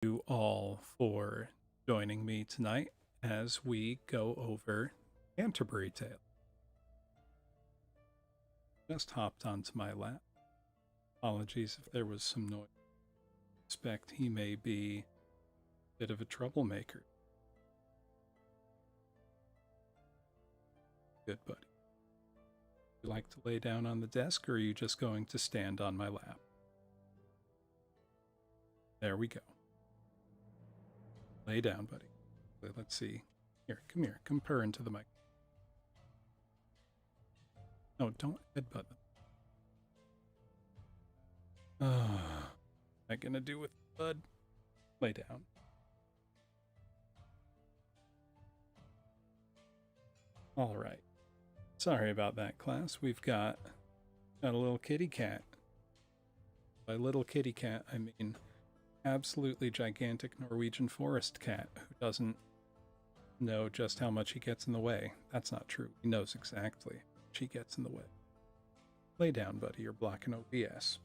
You all for joining me tonight as we go over Canterbury Tales. Just hopped onto my lap. Apologies if there was some noise. Suspect he may be a bit of a troublemaker. Good buddy. Would you like to lay down on the desk, or are you just going to stand on my lap? There we go. Lay down, buddy. Let's see. Here, come here. Come purr into the mic. No, don't headbutt them. What am I gonna do with Bud? Lay down. All right. Sorry about that, class. We've got a little kitty cat. By little kitty cat, I mean absolutely gigantic Norwegian forest cat who doesn't know just how much he gets in the way. That's not true. He knows exactly how much he gets in the way. Lay down, buddy. You're blocking OBS.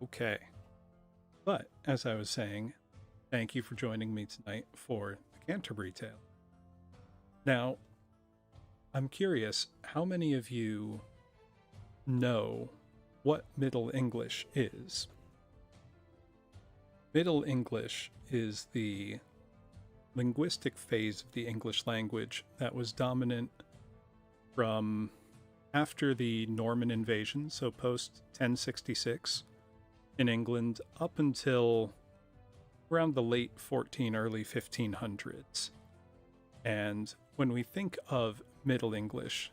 Okay. But, as I was saying, thank you for joining me tonight for the Canterbury Tale. Now, I'm curious, how many of you know what Middle English is? Middle English is the linguistic phase of the English language that was dominant from after the Norman invasion, so post 1066 in England, up until around the late early 1500s. And when we think of Middle English,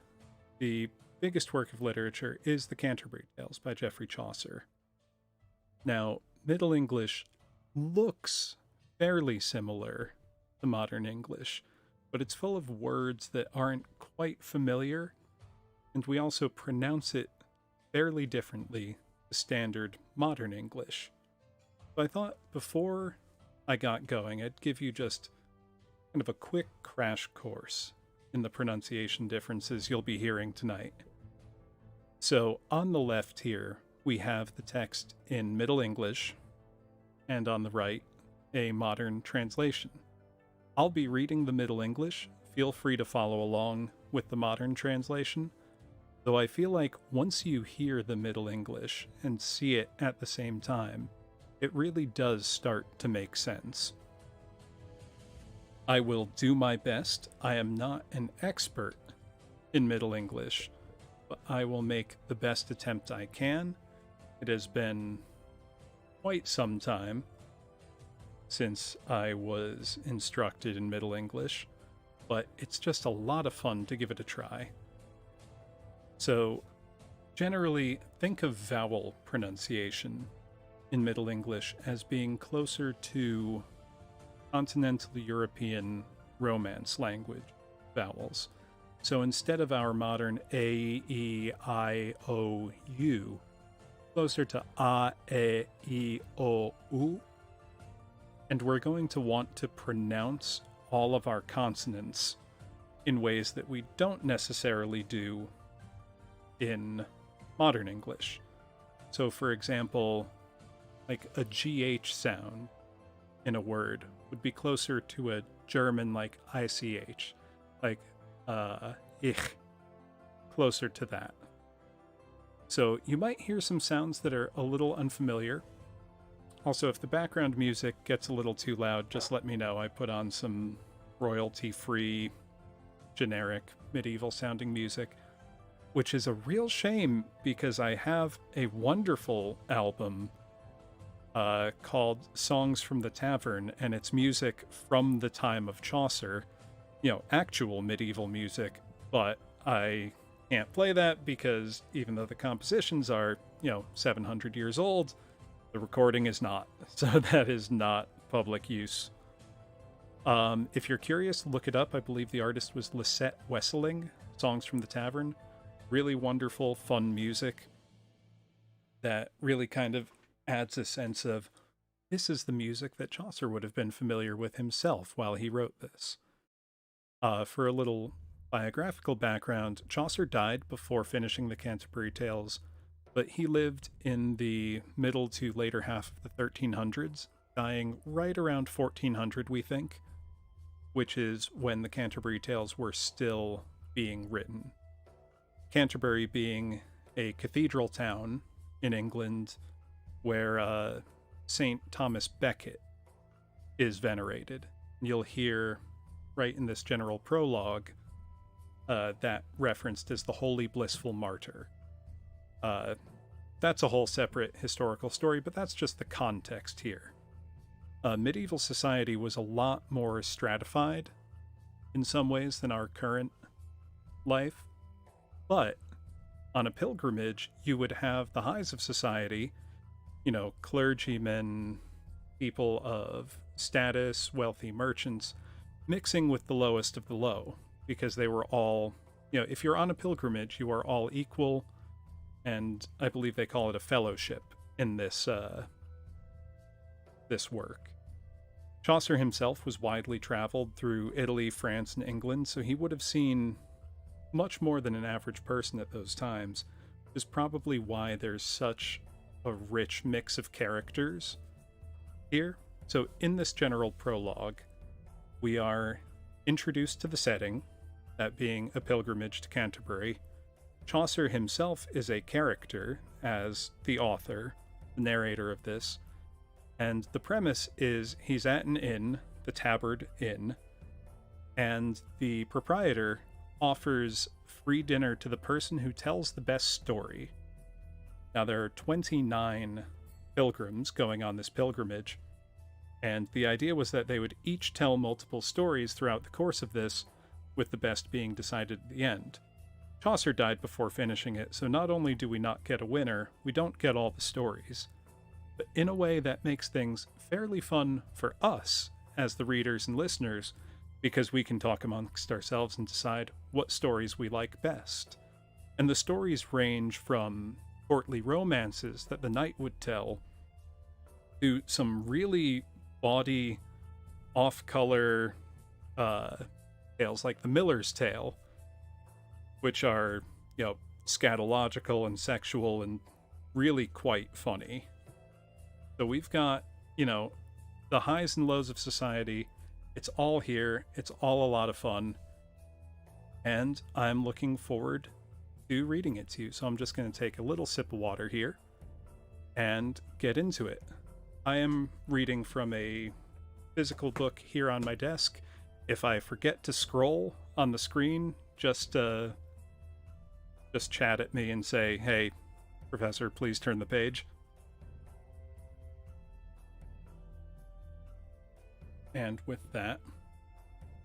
the biggest work of literature is the Canterbury Tales by Geoffrey Chaucer. Now, Middle English looks fairly similar to modern English, but it's full of words that aren't quite familiar, and we also pronounce it fairly differently to standard modern English. So I thought before I got going, I'd give you just kind of a quick crash course in the pronunciation differences you'll be hearing tonight. So on the left here, we have the text in Middle English, and on the right, a modern translation. I'll be reading the Middle English. Feel free to follow along with the modern translation, though I feel like once you hear the Middle English and see it at the same time, it really does start to make sense. I will do my best. I am not an expert in Middle English, but I will make the best attempt I can. It has been quite some time since I was instructed in Middle English, but it's just a lot of fun to give it a try. So, generally, think of vowel pronunciation in Middle English as being closer to continental European Romance language vowels. So instead of our modern A, E, I, O, U, closer to A, E, I, O, U. And we're going to want to pronounce all of our consonants in ways that we don't necessarily do in modern English. So for example, like a GH sound in a word would be closer to a German like ICH, like ich, closer to that. So you might hear some sounds that are a little unfamiliar. Also, if the background music gets a little too loud, just let me know. I put on some royalty-free, generic, medieval-sounding music, which is a real shame because I have a wonderful album called Songs from the Tavern, and it's music from the time of Chaucer, actual medieval music, but I can't play that because even though the compositions are, 700 years old, the recording is not. So that is not public use. If you're curious, look it up. I believe the artist was Lisette Wesseling, Songs from the Tavern. Really wonderful, fun music that really kind of adds a sense of this is the music that Chaucer would have been familiar with himself while he wrote this. For a little biographical background, Chaucer died before finishing the Canterbury Tales but he lived in the middle to later half of the 1300s, dying right around 1400, we think, which is when the Canterbury Tales were still being written. Canterbury being a cathedral town in England where St. Thomas Becket is venerated. You'll hear right in this General Prologue that referenced as the Holy Blissful Martyr. That's a whole separate historical story, but that's just the context here. Medieval society was a lot more stratified in some ways than our current life, but on a pilgrimage, you would have the highs of society, clergymen, people of status, wealthy merchants, mixing with the lowest of the low, because they were all, if you're on a pilgrimage, you are all equal, and I believe they call it a fellowship in this work. Chaucer himself was widely traveled through Italy, France, and England, so he would have seen much more than an average person at those times, is probably why there's such a rich mix of characters here. So in this General Prologue, we are introduced to the setting, that being a pilgrimage to Canterbury. Chaucer himself is a character as the author, the narrator of this, and the premise is he's at an inn, the Tabard Inn, and the proprietor offers free dinner to the person who tells the best story. Now, there are 29 pilgrims going on this pilgrimage, and the idea was that they would each tell multiple stories throughout the course of this, with the best being decided at the end. Chaucer died before finishing it, so not only do we not get a winner, we don't get all the stories, but in a way that makes things fairly fun for us as the readers and listeners, because we can talk amongst ourselves and decide what stories we like best. And the stories range from courtly romances that the knight would tell to some really bawdy, off-color tales like the Miller's Tale, which are, scatological and sexual and really quite funny. So we've got, the highs and lows of society. It's all here. It's all a lot of fun. And I'm looking forward to reading it to you. So I'm just going to take a little sip of water here and get into it. I am reading from a physical book here on my desk. If I forget to scroll on the screen, just chat at me and say, "Hey, Professor, please turn the page." And with that,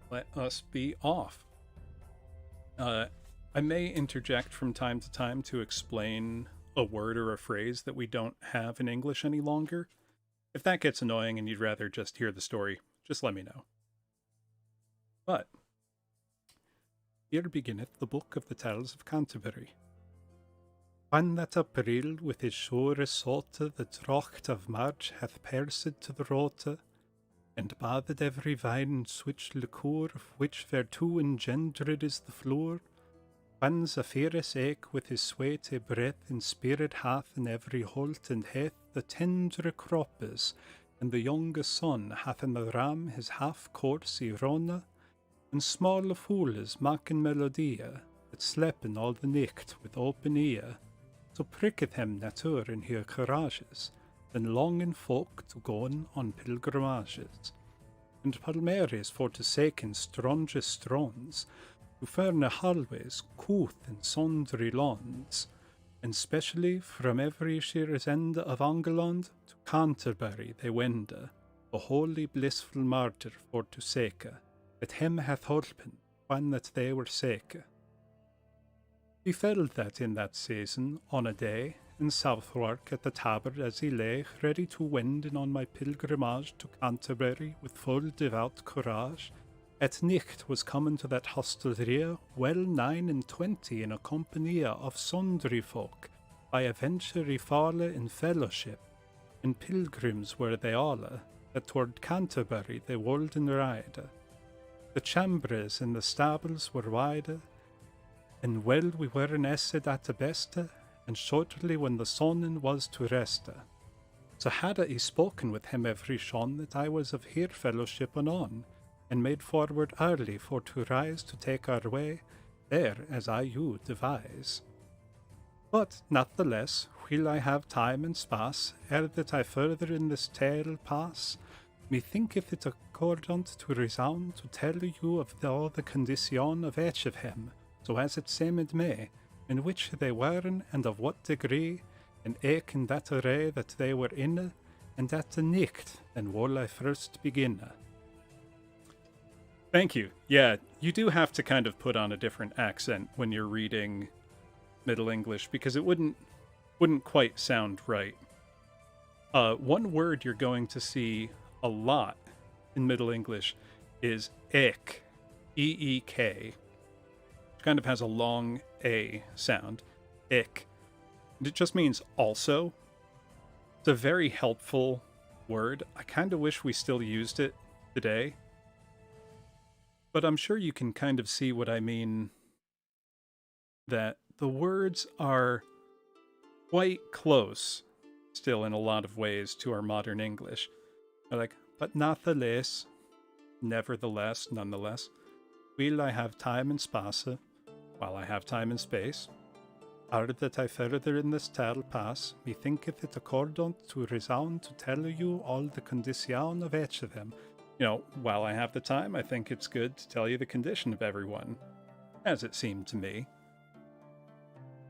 let us be off. I may interject from time to time to explain a word or a phrase that we don't have in English any longer. If that gets annoying and you'd rather just hear the story, just let me know. But here beginneth the book of the Tales of Canterbury. When that April with his sure saute the drocht of March hath persed to the rote, and bathed every vine and switch liqueur, of which thereto engendered is the floor, when Zephyrus eke with his sweete breath and spirit hath in every holt and hath the tendre croppes, and the younge son hath in the ram his half course Irona, and smalle fooles maken melodia, that slepen all the night with open ear, so pricketh him nature in her courages, then longen folk to goen on pilgrimages, and palmeres for to saken stronge strons, to ferne halways, couth and sundry lands, and specially from every sheer's end of England to Canterbury they wende, the holy blissful martyr for to sake, that him hath holpen when that they were sake. Befell that in that season, on a day, in Southwark at the Tabard as he lay, ready to wend in on my pilgrimage to Canterbury with full devout courage, at night was come to that hostelrie well 29 in a company of sundry folk, by adventure falle in fellowship, and pilgrims were they all, that toward Canterbury they wolden ride. The chambres in the stables were wide, and well we were nested at the beste, and shortly when the sonnen was to rest. So had I spoken with him every shon that I was of here fellowship anon, and made forward early for to rise to take our way, there as I you devise. But natheless, while I have time and space, ere that I further in this tale pass, methinketh it accordant to resound to tell you of all the condition of each of him, so as it seemed may, in which they weren and of what degree, and eke in that array that they were in, and at the nicht, and will I first begin. Thank you. Yeah, you do have to kind of put on a different accent when you're reading Middle English, because it wouldn't quite sound right. One word you're going to see a lot in Middle English is ek, E-E-K, which kind of has a long A sound, ek. And it just means also. It's a very helpful word. I kind of wish we still used it today, but I'm sure you can kind of see what I mean, that the words are quite close still in a lot of ways to our modern English. They're like, but natheless, nevertheless, nonetheless, while I have time and space, while I have time and space, ere that I further in this tale pass, methinketh it accordant to resound to tell you all the condition of each of them. You know, while I have the time, I think it's good to tell you the condition of everyone, as it seemed to me.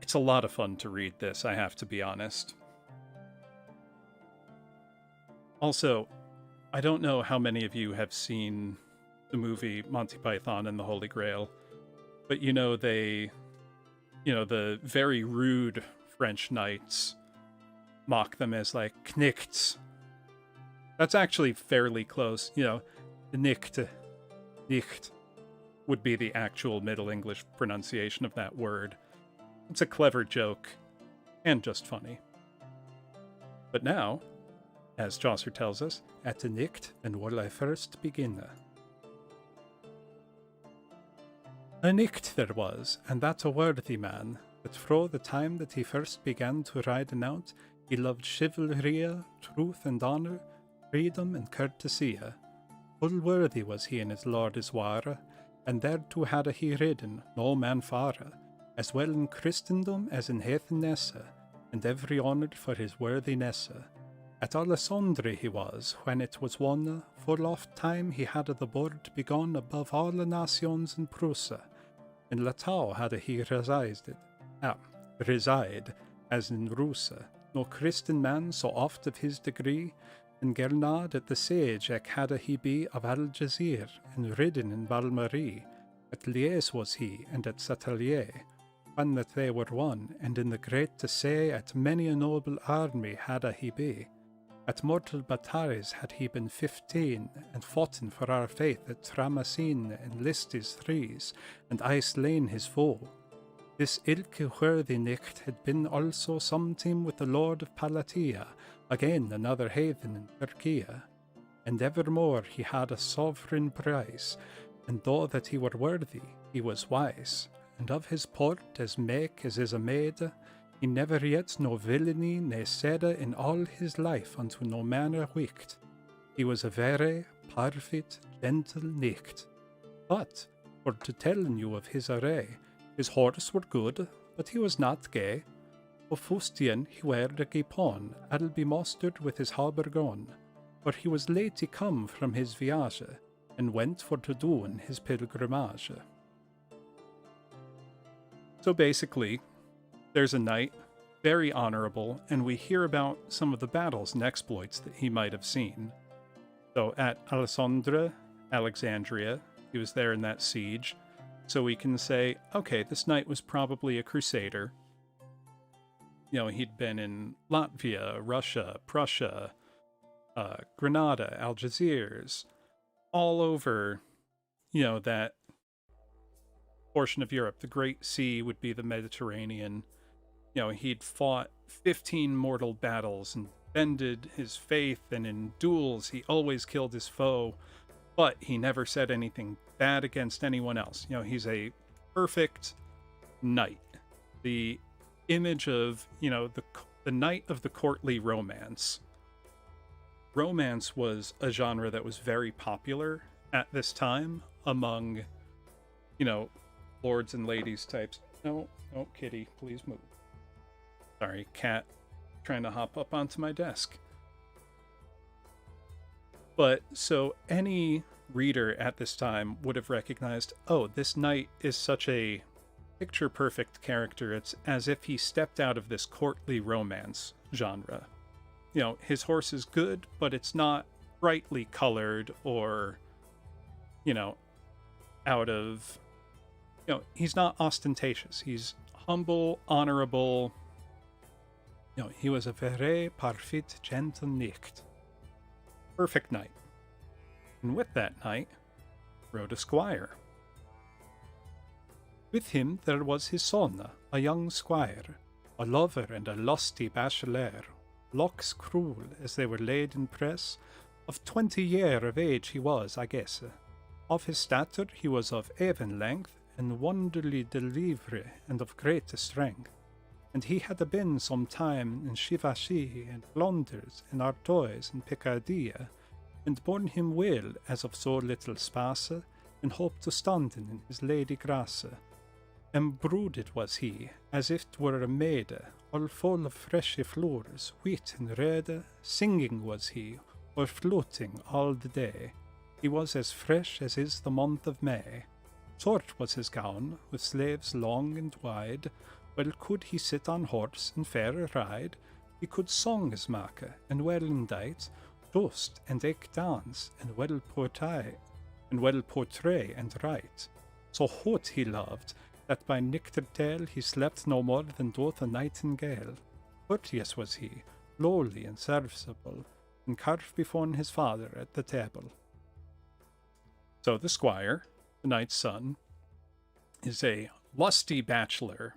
It's a lot of fun to read this, I have to be honest. Also, I don't know how many of you have seen the movie Monty Python and the Holy Grail, but the very rude French knights mock them as like knichts. That's actually fairly close. The nicht would be the actual Middle English pronunciation of that word. It's a clever joke, and just funny. But now, as Chaucer tells us, at the nicht, and will I first begin. A nicht there was, and that a worthy man, that fro the time that he first began to ride out, he loved chivalry, truth and honour, freedom and courtesy. Full worthy was he in his lord his ware, and thereto had he ridden, no man fare, as well in Christendom as in heathenesse, and every honoured for his worthinesse. At Alessandri he was, when it was won, full oft time he had the board begun above all the nations in Prussa. In Latau had he reside, as in Russa, no Christian man so oft of his degree, and Gernard at the sage ec had he be of Algezire, and ridden in Valmarie. At Liège was he, and at Satelier, when that they were won, and in the great to say at many a noble army had he be. At mortal battalions had he been 15, and foughten for our faith at Tramasine and Listes threes, and I slain his foe. This ilke worthy nicht had been also sometime with the Lord of Palatia, again another heathen in Turkia. And evermore he had a sovereign price, and though that he were worthy, he was wise, and of his port as make as is a maid, he never yet no villainy ne said in all his life unto no manner wicked. He was a very perfect, gentle nicht. But, for to tell you of his array, his horse were good, but he was not gay. Of fustian he were a gay pawn, ad'll be mustered with his halberd gone, for he was lately come from his viage, and went for to do'n his pilgrimage. So basically, there's a knight, very honorable, and we hear about some of the battles and exploits that he might have seen. So at Alexandria, he was there in that siege, so we can say, okay, this knight was probably a crusader. He'd been in Latvia, Russia, Prussia, Granada, Algiers, all over, that portion of Europe. The Great Sea would be the Mediterranean. He'd fought 15 mortal battles and defended his faith, and in duels he always killed his foe, but he never said anything bad against anyone else. He's a perfect knight. The image of, the knight of the courtly romance. Romance was a genre that was very popular at this time among, lords and ladies types. No, kitty, please move. Sorry, cat trying to hop up onto my desk. But so any reader at this time would have recognized, oh, this knight is such a picture perfect character. It's as if he stepped out of this courtly romance genre. His horse is good, but it's not brightly colored or, out of, he's not ostentatious. He's humble, honorable. He was a very parfait gentle knight. Perfect knight. And with that knight rode a squire. With him there was his son, a young squire, a lover and a lusty bachelor, locks cruel as they were laid in press. Of 20 year of age he was, I guess. Of his stature he was of even length, and wonderly delivery, and of great strength. And he had been some time in Chivachy and Flanders, and Artois and Picardy, and borne him well as of so little space, and hoped to stand in his lady grace. Embrooded was he, as if 'twere a maid, all full of freshy flowers, wheat and red. Singing was he, or fluting all the day. He was as fresh as is the month of May. Short was his gown, with sleeves long and wide. Well could he sit on horse and fair ride. He could songs make, and well indite, toast and eke dance, and well portray and write. So hot he loved, that by Nictertale he slept no more than doth a nightingale. Courteous was he, lowly and serviceable, and carved before his father at the table. So the squire, the knight's son, is a lusty bachelor.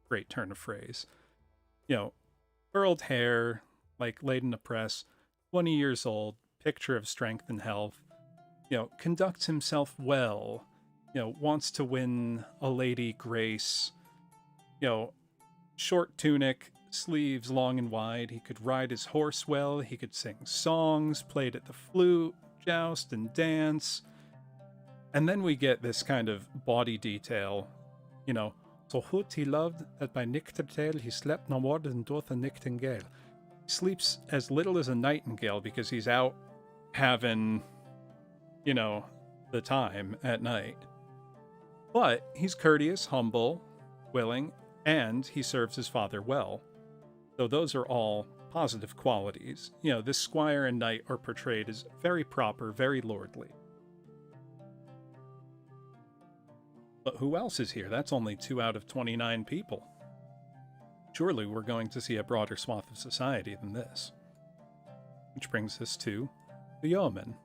Great turn of phrase. Curled hair, like laid in a press, 20 years old, picture of strength and health, conducts himself well, wants to win a lady grace, short tunic, sleeves long and wide. He could ride his horse well, he could sing songs, played at the flute, joust and dance. And then we get this kind of body detail, so hoot he loved that by Nictertale he slept no more than doth a nightingale. He sleeps as little as a nightingale because he's out having, the time at night. But he's courteous, humble, willing, and he serves his father well. So those are all positive qualities. This squire and knight are portrayed as very proper, very lordly. But who else is here? That's only 2 out of 29 people. Surely we're going to see a broader swath of society than this. Which brings us to the yeoman.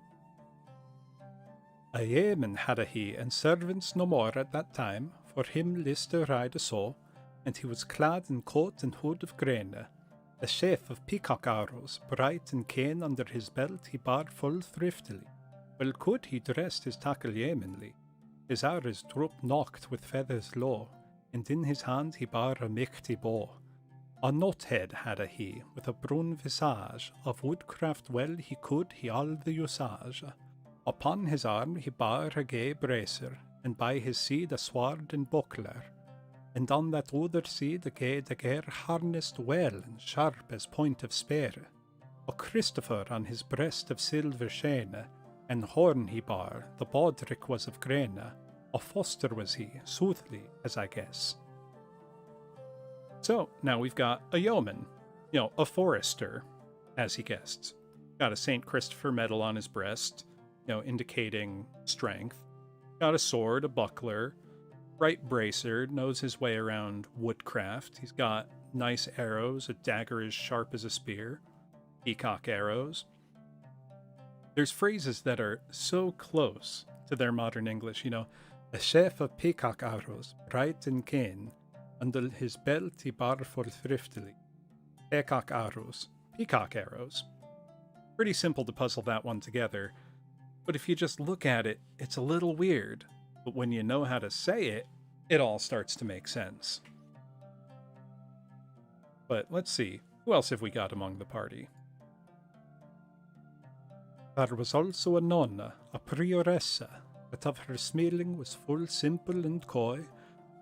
A yeoman had he, and servants no more at that time, for him list to ride so, and he was clad in coat and hood of grain. A sheaf of peacock arrows, bright and keen under his belt he bar full thriftily. Well could he dressed his tackle yeomanly. His arrows drooped knocked with feathers low, and in his hand he bar a mighty bow. A knothead had he, with a brune visage, of woodcraft well he could he all the usage. Upon his arm he bar a gay bracer, and by his side a sword and buckler. And on that other side a gay dagger harnessed well and sharp as point of spear. A Christopher on his breast of silver sheen, and horn he bar, the baldric was of grain. A foster was he, soothly, as I guess. So, now we've got a yeoman, a forester, as he guessed. Got a St. Christopher medal on his breast, indicating strength. Got a sword, a buckler, right bracer, knows his way around woodcraft. He's got nice arrows, a dagger as sharp as a spear, peacock arrows. There's phrases that are so close to their modern English, a sheaf of peacock arrows, bright and keen, under his belt he bar full thriftily. Peacock arrows. Pretty simple to puzzle that one together, but if you just look at it, it's a little weird. But when you know how to say it, it all starts to make sense. But let's see. Who else have we got among the party? There was also a nonna, a prioressa, but of her smiling was full simple and coy.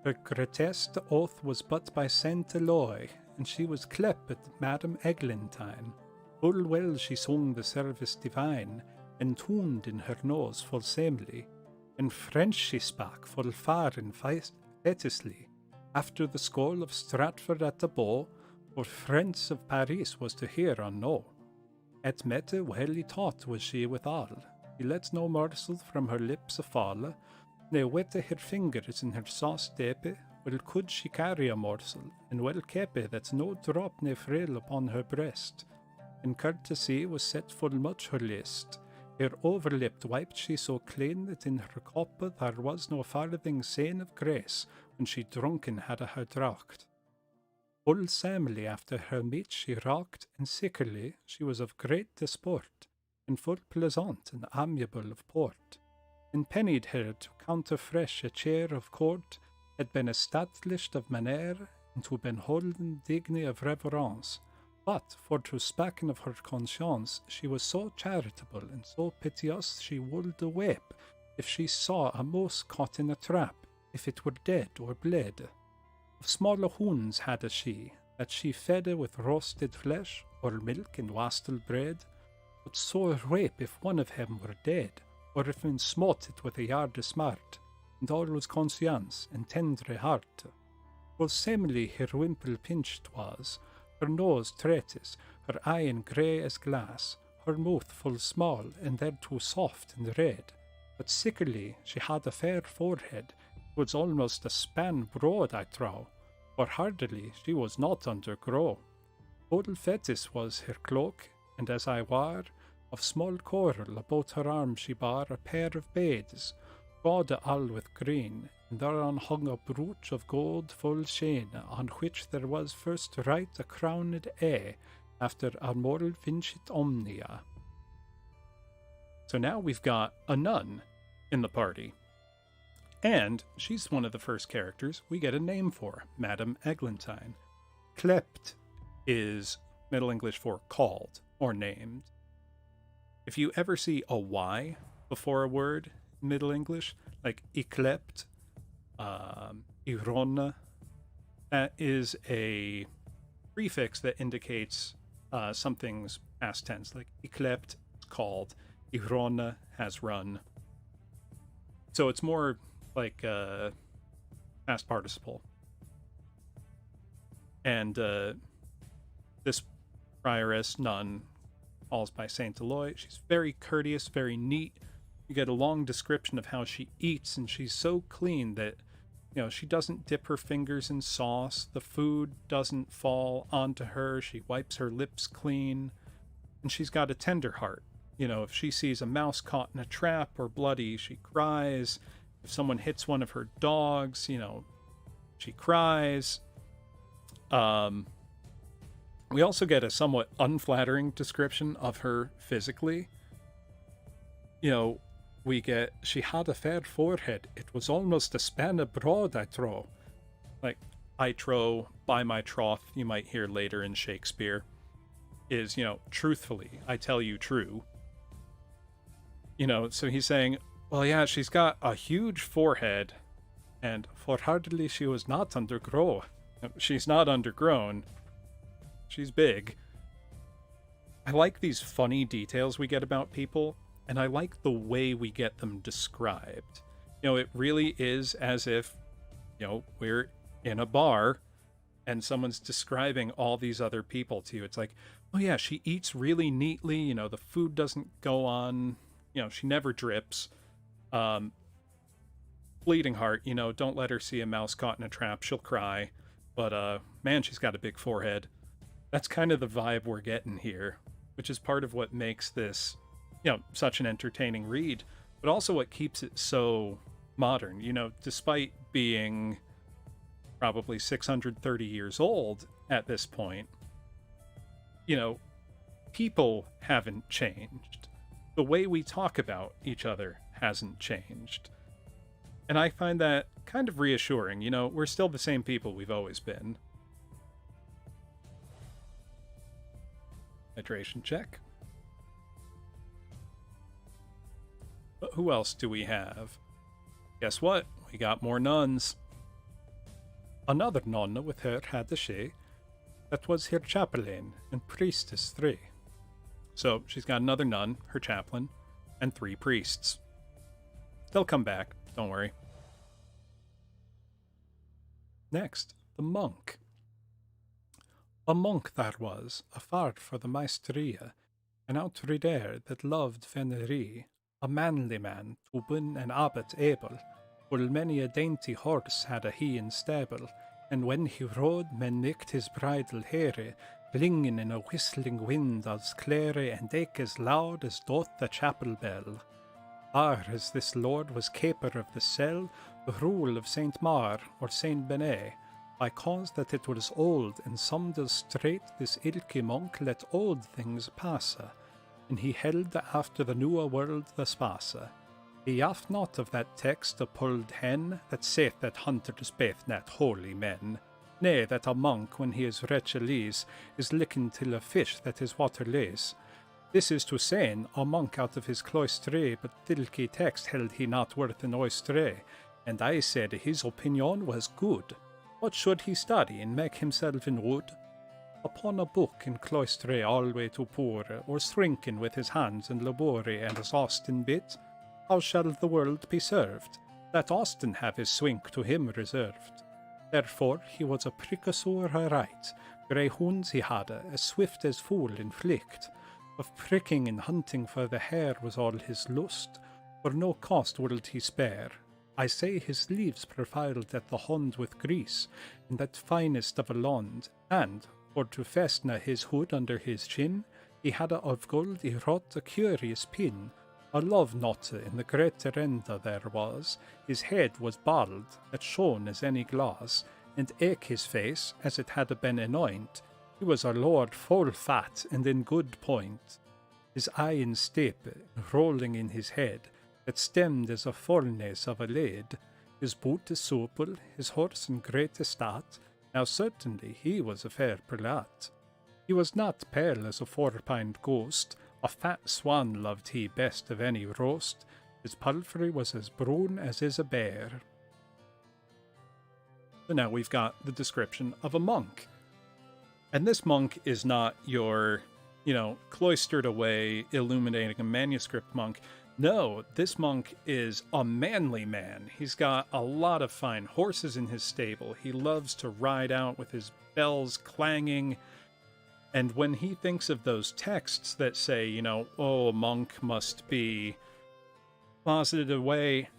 Her grotesque oath was but by Saint Eloi, and she was cleped Madam Eglantine. Full well she sung the service divine, and tuned in her nose full samely. In French she spak full far and fetisly. After the skull of Stratford at the bow, for friends of Paris was to hear or know. At mette well taught was she withal, he lets no morsel from her lips fall, ne wette her fingers in her sauce depe, well could she carry a morsel, and well kepe that no drop ne frail upon her breast. In courtesy was set full much her list, her overlip wiped she so clean that in her cup there was no farthing sain of grace, when she drunken had a her draught. Full samely after her meat she rocked, and sickerly she was of great disport, and full pleasant and amiable of port. And pennied her to counterfresh a chair of court, had been established of manner, and to been holden digny of reverence. But for to spaken of her conscience, she was so charitable and so piteous she would weep if she saw a mouse caught in a trap, if it were dead or bled. Of smaller hounds had she, that she fed with roasted flesh, or milk and wastel bread, but sore rape if one of them were dead, or if one smote it with a yard of smart, and all was conscience and tendre heart. Full samely her wimple pinched was, her nose treatis, her eyen grey as glass, her mouth full small, and thereto soft and red, but sickerly she had a fair forehead, was almost a span broad, I trow, for hardily she was not undergrow. Full fetis was her cloak, and as I war, of small coral about her arm she bar a pair of beads, gaude all with green, and thereon hung a brooch of gold full sheen, on which there was first right a crowned A, after armorel vincit omnia. So now we've got a nun in the party. And she's one of the first characters we get a name for, Madame Eglantine. Klept is Middle English for called or named. If you ever see a Y before a word in Middle English, like yclept, irona, that is a prefix that indicates something's past tense, like yclept, called, irona, has run. So it's more like past participle. And this prioress nun calls by Saint Eloi. She's very courteous, very neat. You get a long description of how she eats, and she's so clean that, you know, she doesn't dip her fingers in sauce. The food doesn't fall onto her. She wipes her lips clean, and she's got a tender heart. You know, if she sees a mouse caught in a trap or bloody, she cries. If someone hits one of her dogs, you know, she cries. We also get a somewhat unflattering description of her physically. You know, we get, she had a fair forehead. It was almost a span abroad, I trow. Like, I trow, by my troth, you might hear later in Shakespeare, is, you know, truthfully, I tell you true. You know, so he's saying, well, yeah, she's got a huge forehead, and for hardly she was not undergrow. She's not undergrown. She's big. I like these funny details we get about people, and I like the way we get them described. You know, it really is as if, you know, we're in a bar and someone's describing all these other people to you. It's like, oh yeah, she eats really neatly, you know, the food doesn't go on, you know, she never drips. Bleeding heart, you know, don't let her see a mouse caught in a trap, she'll cry. But man, she's got a big forehead. That's kind of the vibe we're getting here, which is part of what makes this, you know, such an entertaining read, but also what keeps it so modern. You know, despite being probably 630 years old at this point, you know, people haven't changed. The way we talk about each other hasn't changed. And I find that kind of reassuring. You know, we're still the same people we've always been. Hydration check. But who else do we have? Guess what? We got more nuns. Another nonna with her had a she, that was her chaplain and priestess 3. So she's got another nun, her chaplain, and 3 priests. They'll come back, don't worry. Next, the monk. A monk there was, afar for the maestria, an outrider that loved venerie, a manly man, to win an abbot able, full many a dainty horse had a he in stable, and when he rode men nicked his bridle hair, blingin' in a whistling wind as clear and eke as loud as doth the chapel bell. As this lord was keeper of the cell, the rule of Saint Mar or Saint Benet, by cause that it was old, and some does straight this ilky monk let old things passe, and he held after the newer world the spasse. He yaft not of that text a pulled hen, that saith that hunters baith not holy men. Nay, that a monk, when he is wretchelese, is licking till a fish that is waterless. This is to saying, a monk out of his cloistre, but ilky text held he not worth an oyster, and I said his opinion was good. What should he study and make himself in wood? Upon a book in cloistre alway to pour, or shrinking with his hands and labore and as Austin bit, how shall the world be served? That Austin have his swink to him reserved. Therefore he was a prickosur right, grey hounds he had, as swift as fool in flicht. Of pricking and hunting for the hare was all his lust, for no cost would he spare. I say his sleeves profiled at the hond with grease, and that finest of a lond, and, for to fasten his hood under his chin, he had of gold he wrought a curious pin. A love knot in the great renda there was, his head was bald, that shone as any glass, and eke his face, as it had been anoint, he was a lord full fat and in good point. His eye in stepe, rolling in his head, that stemmed as a furnace of a lead, his boot is supple, his horse in great estate, now certainly he was a fair prelate. He was not pale as a 4-pound ghost, a fat swan loved he best of any roast, his palfrey was as brown as is a bear. So now we've got the description of a monk. And this monk is not your, cloistered away, illuminating a manuscript monk. No, this monk is a manly man. He's got a lot of fine horses in his stable. He loves to ride out with his bells clanging. And when he thinks of those texts that say, a monk must be closeted away,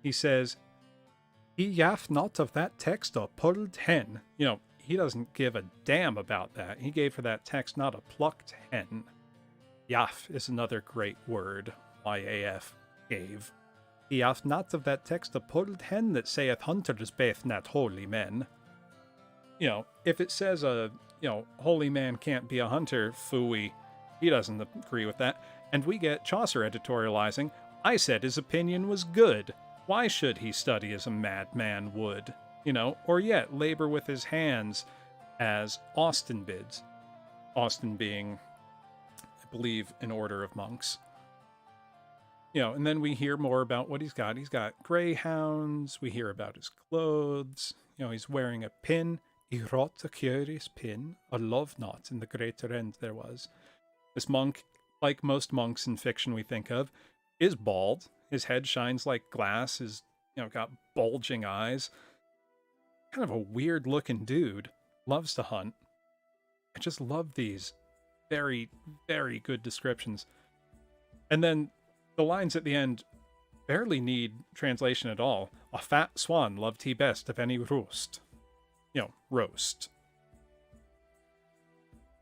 he says, he yaff not of that text a pulled hen. He doesn't give a damn about that. He gave for that text not a plucked hen. Yaff is another great word. YAF gave. He hath not of that text a pulled hen that saith hunters baith not holy men. If it says a, holy man can't be a hunter, phooey, he doesn't agree with that. And we get Chaucer editorializing, I said his opinion was good. Why should he study as a madman would? Or yet labor with his hands as Austin bids. Austin being, I believe, an order of monks. And then we hear more about what he's got. He's got greyhounds. We hear about his clothes. He's wearing a pin. He wrought a curious pin, a love knot in the greater end there was. This monk, like most monks in fiction we think of, is bald. His head shines like glass. He's, got bulging eyes. Kind of a weird looking dude. Loves to hunt. I just love these very, very good descriptions. And then the lines at the end barely need translation at all. A fat swan loved he best of any roast. Roast.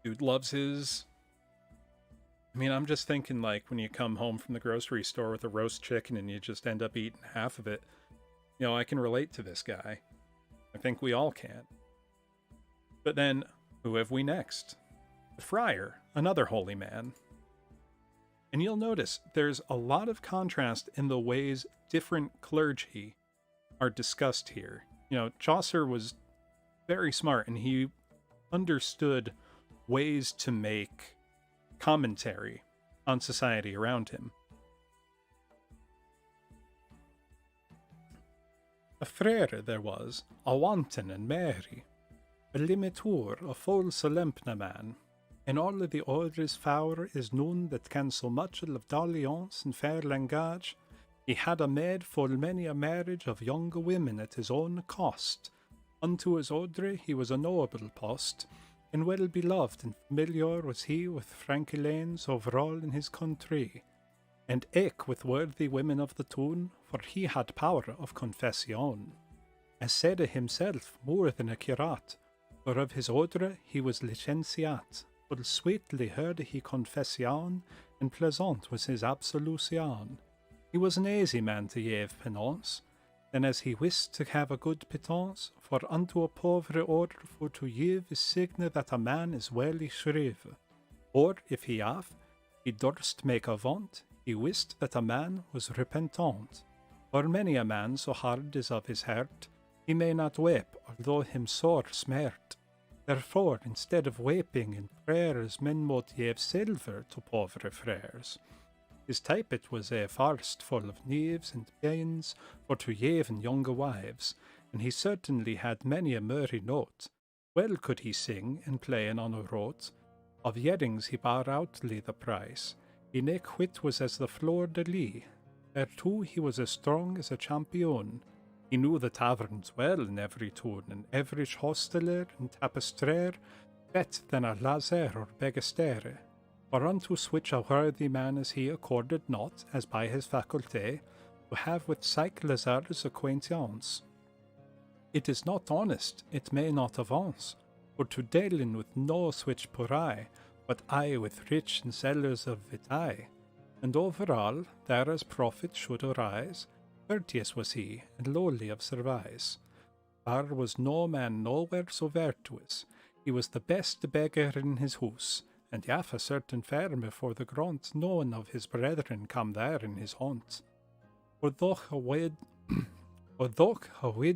Dude loves his... I'm just thinking like when you come home from the grocery store with a roast chicken and you just end up eating half of it. I can relate to this guy. I think we all can. But then, who have we next? The Friar, another holy man. And you'll notice there's a lot of contrast in the ways different clergy are discussed here. Chaucer was very smart and he understood ways to make commentary on society around him. A frere there was, a wanton and merry, a limitour, a full solempna man. In all the orders fower is none that can so much of dalliance and fair langage. He had a maid full many a marriage of younger women at his own cost. Unto his ordre he was a noble post, and well beloved and familiar was he with franky lanes over all in his country, and eke with worthy women of the town, for he had power of confession. As said himself more than a curate, for of his ordre he was licentiate. Full sweetly heard he confession, and pleasant was his absolution. He was an easy man to give penance, then as he wist to have a good pittance, for unto a pauvre order for to give is signe that a man is well shrive. Or if he have, he durst make a vaunt, he wist that a man was repentant. For many a man so hard is of his heart, he may not weep, although him sore smart. Therefore, instead of weeping in prayers, men mote give silver to pauvre frères. His type it was a forest full of knaves and pains for to yaven younger wives, and he certainly had many a merry note. Well could he sing and play an honour rote. Of yeddings he bar outly the price. He ne quit was as the fleur de lis. Thereto he was as strong as a champion. He knew the taverns well in every town, and every hosteler and tapestraire bet than a lazer or begastere. For unto switch a worthy man as he accorded not, as by his faculty, to have with psych lazars acquaintance. It is not honest, it may not avance, for to deal in with no switch purai, but I with rich and sellers of vitae. And over all, there as profit should arise, courteous was he, and lowly of service. There was no man nowhere so virtuous, he was the best beggar in his house, and yaf a certain firm for the grunt, none of his brethren come there in his haunt. For though a wid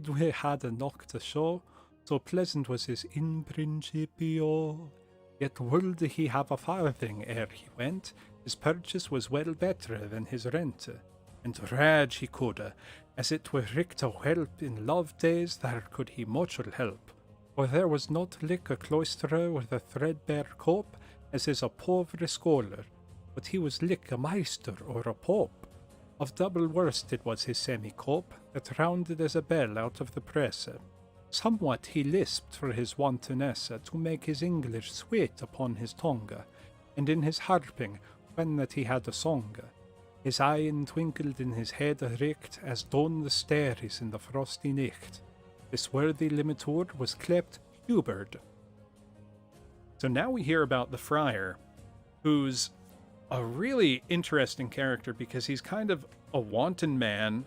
we had a knock to show, so pleasant was his in principio, yet would he have a farthing ere he went, his purchase was well better than his rent. And rage he could, as it were richt to help in love days, there could he much help. For there was not like a cloisterer with a threadbare cope, as is a pauvre scholar, but he was like a meister or a pope. Of double worsted was his semi-cope, that rounded as a bell out of the press. Somewhat he lisped for his wantonness, to make his English sweet upon his tongue, and in his harping, when that he had a song. His eyen twinkled in his head richt, as down the stairs in the frosty nicht. This worthy limitour was clept Hubert. So now we hear about the Friar, who's a really interesting character because he's kind of a wanton man.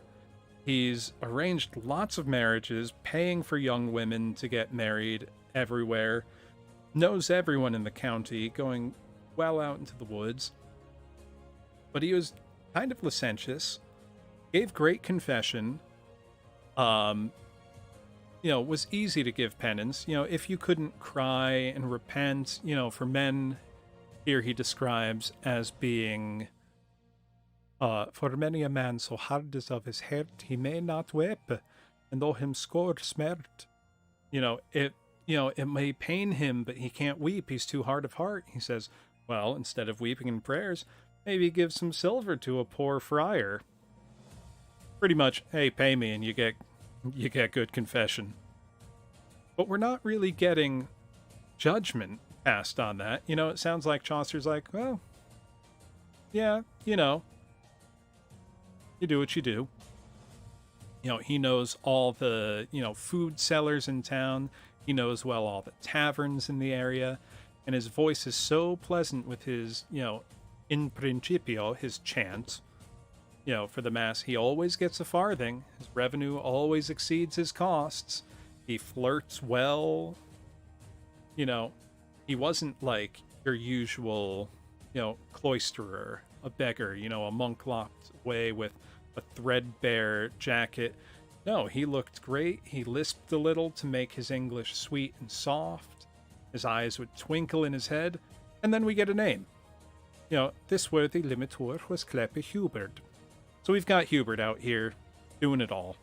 He's arranged lots of marriages, paying for young women to get married everywhere, knows everyone in the county, going well out into the woods. But he was kind of licentious, gave great confession, was easy to give penance. If you couldn't cry and repent, for men, here he describes as being, for many a man so hard is of his heart, he may not weep, and though him score smart, it may pain him, but he can't weep, he's too hard of heart. He says, well, instead of weeping in prayers, maybe give some silver to a poor friar. Pretty much, hey, pay me and you get good confession. But we're not really getting judgment passed on that. It sounds like Chaucer's like, well, yeah, you do what you do. He knows all the, food sellers in town. He knows well all the taverns in the area. And his voice is so pleasant with his, in principio, his chant, for the mass. He always gets a farthing. His revenue always exceeds his costs. He flirts well. He wasn't like your usual, cloisterer, a beggar, a monk locked away with a threadbare jacket. No, he looked great. He lisped a little to make his English sweet and soft. His eyes would twinkle in his head. And then we get a name. This worthy limiter was Kleppe Hubert. So we've got Hubert out here doing it all.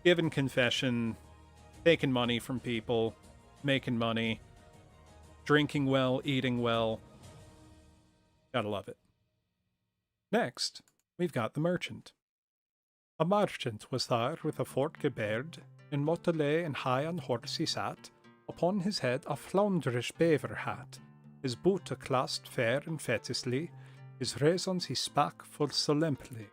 Giving confession, taking money from people, making money, drinking well, eating well. Gotta love it. Next, we've got the merchant. A merchant was there with a fort gebared, in mottele and high on horse he sat, upon his head a flounderish beaver hat, his boot a clasped fair and fetisly, his raisons he spak full solemnly.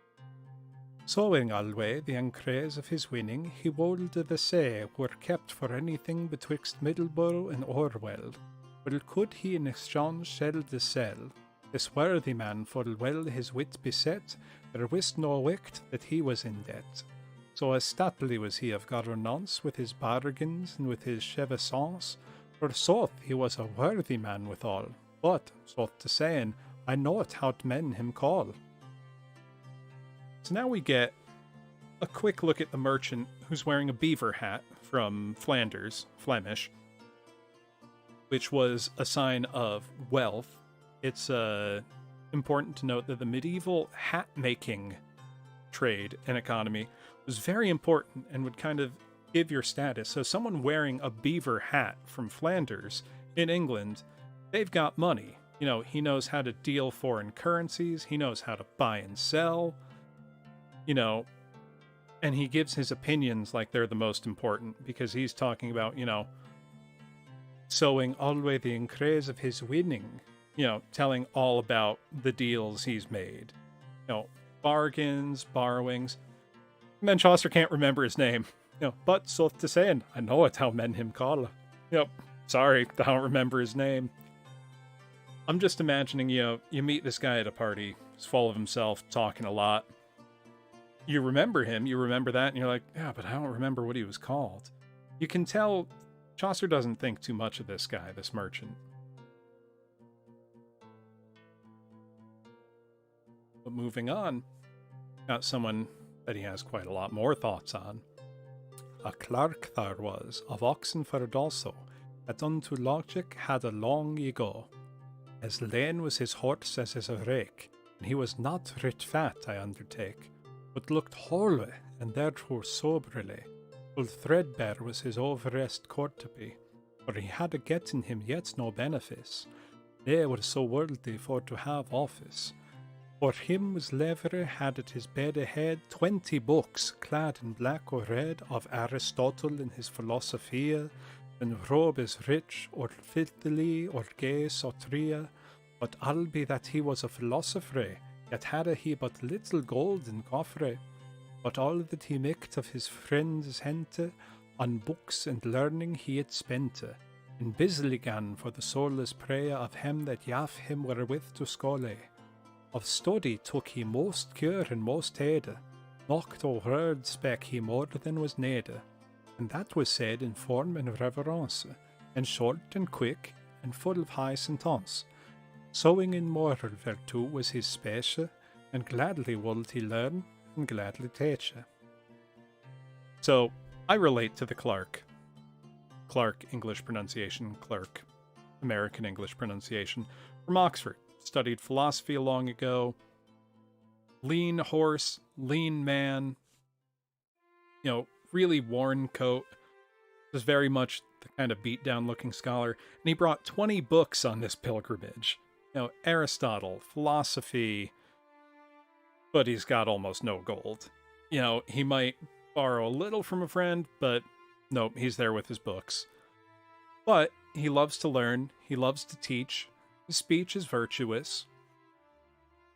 Sowing alway the encraze of his winning, he wold the say were kept for anything betwixt Middleborough and Orwell. Well could he in exchange sell the sell. This worthy man full well his wit beset, there wist no wicht that he was in debt. So as stately was he of governance, with his bargains and with his chevisance, for sooth he was a worthy man withal. But, sooth to sayn, I know't how men him call. So now we get a quick look at the merchant who's wearing a beaver hat from Flanders, Flemish, which was a sign of wealth. It's important to note that the medieval hat-making trade and economy was very important and would kind of give your status. So someone wearing a beaver hat from Flanders in England, they've got money. He knows how to deal foreign currencies. He knows how to buy and sell. And he gives his opinions like they're the most important because he's talking about, sowing alway the increase of his winning, telling all about the deals he's made, bargains, borrowings. And then Chaucer can't remember his name, but sooth to say, I know it how men him call. Sorry, I don't remember his name. I'm just imagining, you meet this guy at a party, he's full of himself, talking a lot. You remember him, you remember that, and you're like, yeah, but I don't remember what he was called. You can tell Chaucer doesn't think too much of this guy, this merchant. But moving on, got someone that he has quite a lot more thoughts on. A clerk there was, of Oxenford also, that unto logic had a long ego. As lame was his horse as is a rake, and he was not rich fat, I undertake, but looked wholly, and therefore soberly. Full threadbare was his overrest courtepy, for he had a get in him yet no benefice. They were so worldly for to have office. For him was leverer had at his bed ahead 20 books, clad in black or red, of Aristotle in his Philosophia, and robe as rich, or filthily, or gay sotria, but albe that he was a philosopher, yet had he but little gold in coffre. But all that he micked of his friends hente, on books and learning he had spent, and busily gan for the soulless prayer of him that yaf him wherewith to schole. Of study took he most cure and most heed, knocked o' word spake he more than was need, and that was said in form and reverence, and short and quick, and full of high sentence. Sowing in moral virtue was his space, and gladly would he learn, and gladly teach. So, I relate to the clerk. Clark, English pronunciation, clerk, American English pronunciation, from Oxford. Studied philosophy long ago. Lean horse, lean man, really worn coat. Was very much the kind of beat down looking scholar. And he brought 20 books on this pilgrimage. Aristotle, philosophy, but he's got almost no gold. He might borrow a little from a friend, but nope, he's there with his books. But he loves to learn, he loves to teach, his speech is virtuous.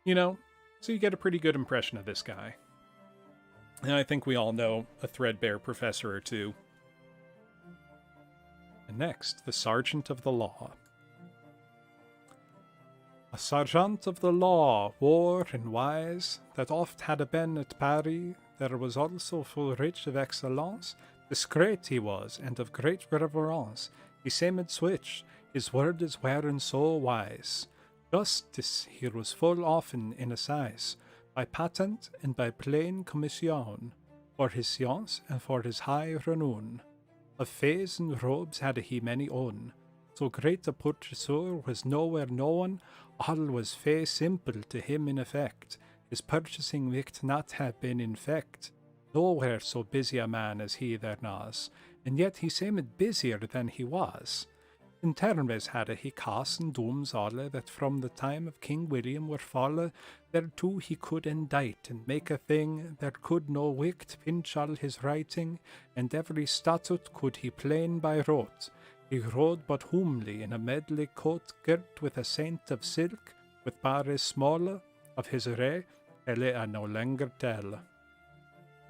So you get a pretty good impression of this guy. And I think we all know a threadbare professor or two. And next, the Sergeant of the Law. A sergeant of the law, war and wise, that oft had a been at Paris, there was also full rich of excellence, discreet he was, and of great reverence, he seemed switch, his words weren so wise. Justice he was full often in assize, by patent and by plain commission, for his science and for his high renown. Of fays and robes had he many own, so great a purchaser was nowhere known, all was fair simple to him in effect. His purchasing might not have been in fact, nowhere so busy a man as he there was, and yet he seemed busier than he was. In termes had he costs and dooms alle that from the time of King William were falle, thereto he could indite and make a thing, there could no wight pinch all his writing, and every statute could he plain by rote. He rode but homely in a medley coat girt with a saint of silk, with bares smaller, of his array, ele I no longer tell.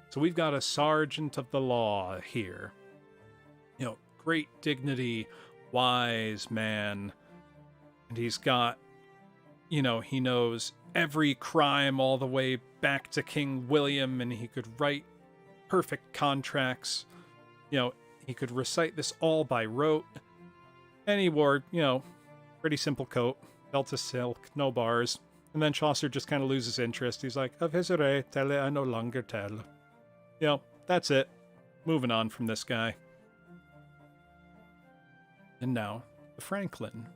So we've got a sergeant of the law here. Great dignity, wise man, and he's got, he knows every crime all the way back to King William, and he could write perfect contracts. He could recite this all by rote. And he wore, pretty simple coat, belt of silk, no bars. And then Chaucer just kind of loses interest. He's like, of his array, tell I no longer tell. That's it. Moving on from this guy. And now, the Franklin.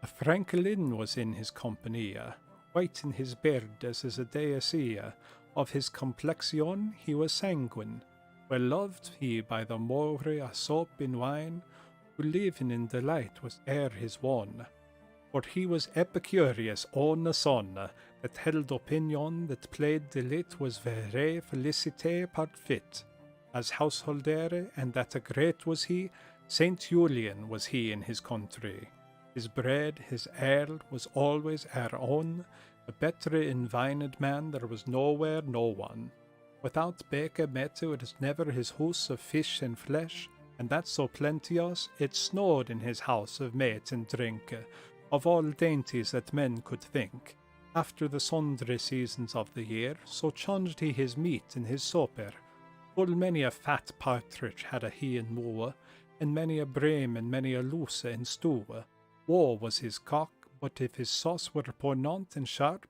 A Franklin was in his compania, white in his beard as is a deasia. Of his complexion he was sanguine, well loved he by the more a soap in wine, who living in delight was ere his won. For he was Epicurus on the son, that held opinion that played delight was vere felicite part fit. As householder, and that a great was he, Saint Julian was he in his country. His bread, his ale, was always our own. A better invined man there was nowhere no one. Without Beggar met it is never his house of fish and flesh, and that so plenteous, it snowed in his house of meat and drink, of all dainties that men could think. After the sundry seasons of the year, so changed he his meat in his supper. Full many a fat partridge had a he in moor, and many a brame and many a luce in stew. Woe was his cock, but if his sauce were ponant and sharp,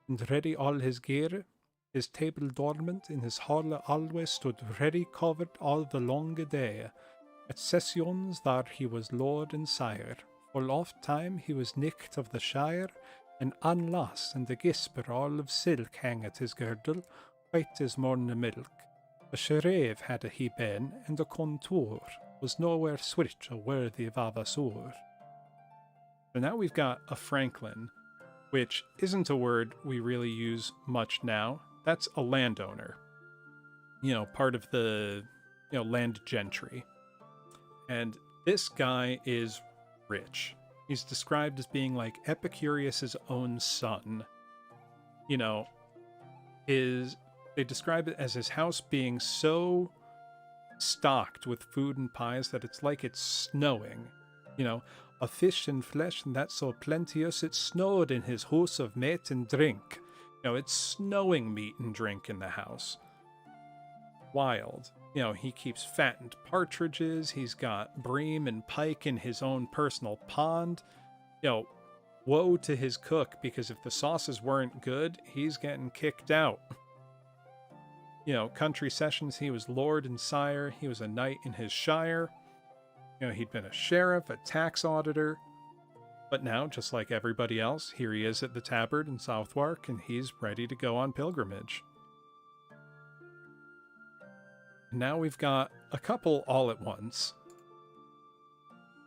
and ready all his gear, his table dormant in his hall always stood ready covered all the long day. At sessions there he was lord and sire, full oft time he was nicked of the shire, and unlass and a gisper all of silk hang at his girdle, white as morning milk. A sherave had he been, and a contour was nowhere switch a worthy vavasseur. So now we've got a Franklin, which isn't a word we really use much now. That's a landowner, part of the, land gentry. And this guy is rich. He's described as being like Epicurus's own son. They describe it as his house being so stocked with food and pies that it's like it's snowing. A fish and flesh, and that so plenteous it snowed in his house of meat and drink. It's snowing meat and drink in the house. Wild. He keeps fattened partridges, he's got bream and pike in his own personal pond. Woe to his cook, because if the sauces weren't good, he's getting kicked out. Country sessions, he was lord and sire, he was a knight in his shire. He'd been a sheriff, a tax auditor. But now, just like everybody else, here he is at the Tabard in Southwark, and he's ready to go on pilgrimage. And now we've got a couple all at once.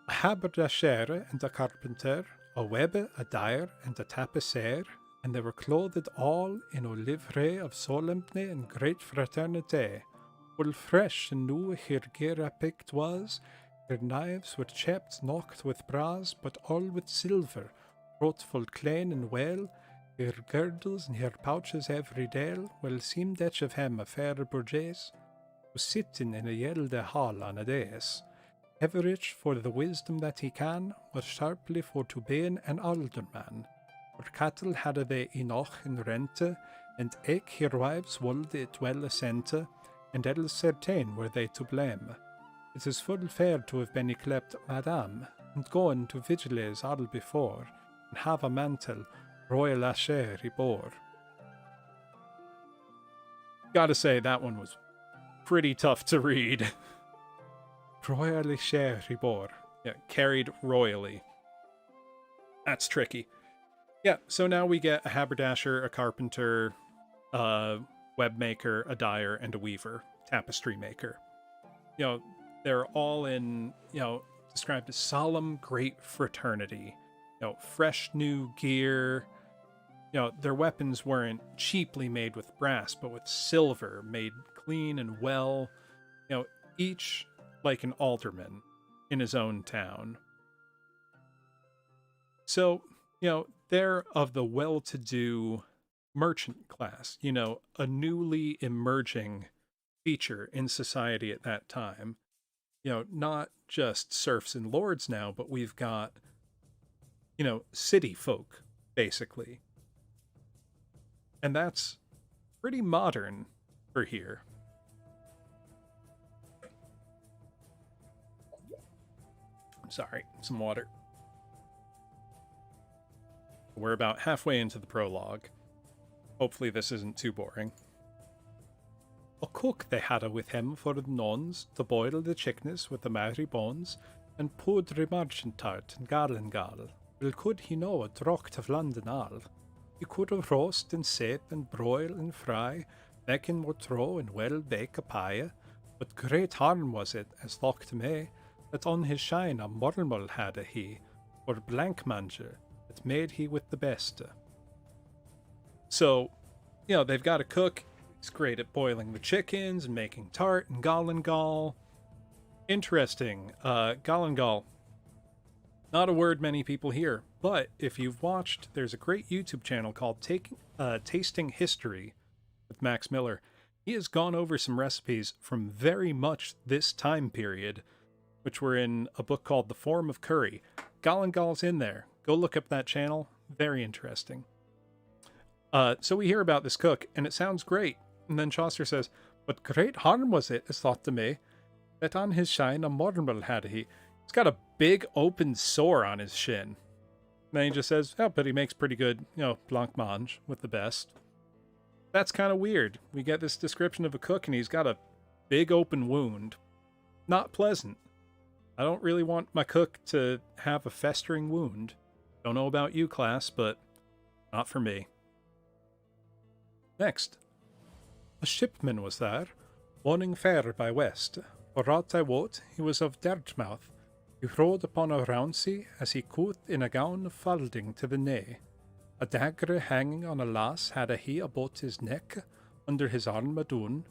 A haberdasher and a carpenter, a webber, a dyer, and a tapisser, and they were clothed all in a livrée of solemnity and great fraternity. Full fresh and new her gear picked was, their knives were chapped knocked with brass, but all with silver, wrought full clean and well, her girdles and her pouches every dale, well seemed each of him a fair burgess, was sitting in a yelde hall on a dais. Everich for the wisdom that he can, was sharply for to been an alderman. For cattle had they enoch in rente, and eke her wives wold it well assente, and else certain were they to blame. It is full fair to have been yclept Madame, and gone to vigiles all before, and have a mantle royal asher he bore. Gotta say, that one was pretty tough to read. Royal asher he bore. Yeah, carried royally. That's tricky. Yeah, so now we get a haberdasher, a carpenter, a web maker, a dyer, and a weaver, tapestry maker. They're all in, described as solemn great fraternity. Fresh new gear. Their weapons weren't cheaply made with brass, but with silver, made clean and well. Each like an alderman in his own town. So, they're of the well-to-do merchant class, a newly emerging feature in society at that time. Not just serfs and lords now, but we've got, city folk, basically. And that's pretty modern for here. I'm sorry, some water. We're about halfway into the prologue. Hopefully this isn't too boring. A cook they had with him for the nuns to boil the chickens with the marry bones, and poudre marchant tart and garlangal. Well could he know a drocht of London all. He could have roast and sape and broil and fry, becken or throw and well bake a pie, but great harm was it, as thought me, that on his shine a murmur had he, or blank manger, that made he with the best. So, they've got a cook. He's great at boiling the chickens and making tart and galangal. Interesting. Galangal. Not a word many people hear, but if you've watched, there's a great YouTube channel called Tasting History with Max Miller. He has gone over some recipes from very much this time period, which were in a book called The Form of Curry. Galangal's in there. Go look up that channel. Very interesting. So we hear about this cook, and it sounds great. And then Chaucer says, "But great harm was it, as thought to me, that on his shine a murmur had he." He's got a big open sore on his shin. And then he just says, "Oh, but he makes pretty good, blancmange with the best." That's kind of weird. We get this description of a cook, and he's got a big open wound. Not pleasant. I don't really want my cook to have a festering wound. Don't know about you, class, but not for me. Next. A shipman was there, warning fair by west. For aught I wot, he was of Dartmouth. He rode upon a roundsea, as he could in a gown falding to the knee. A dagger hanging on a lass had he about his neck, under his arm adoon.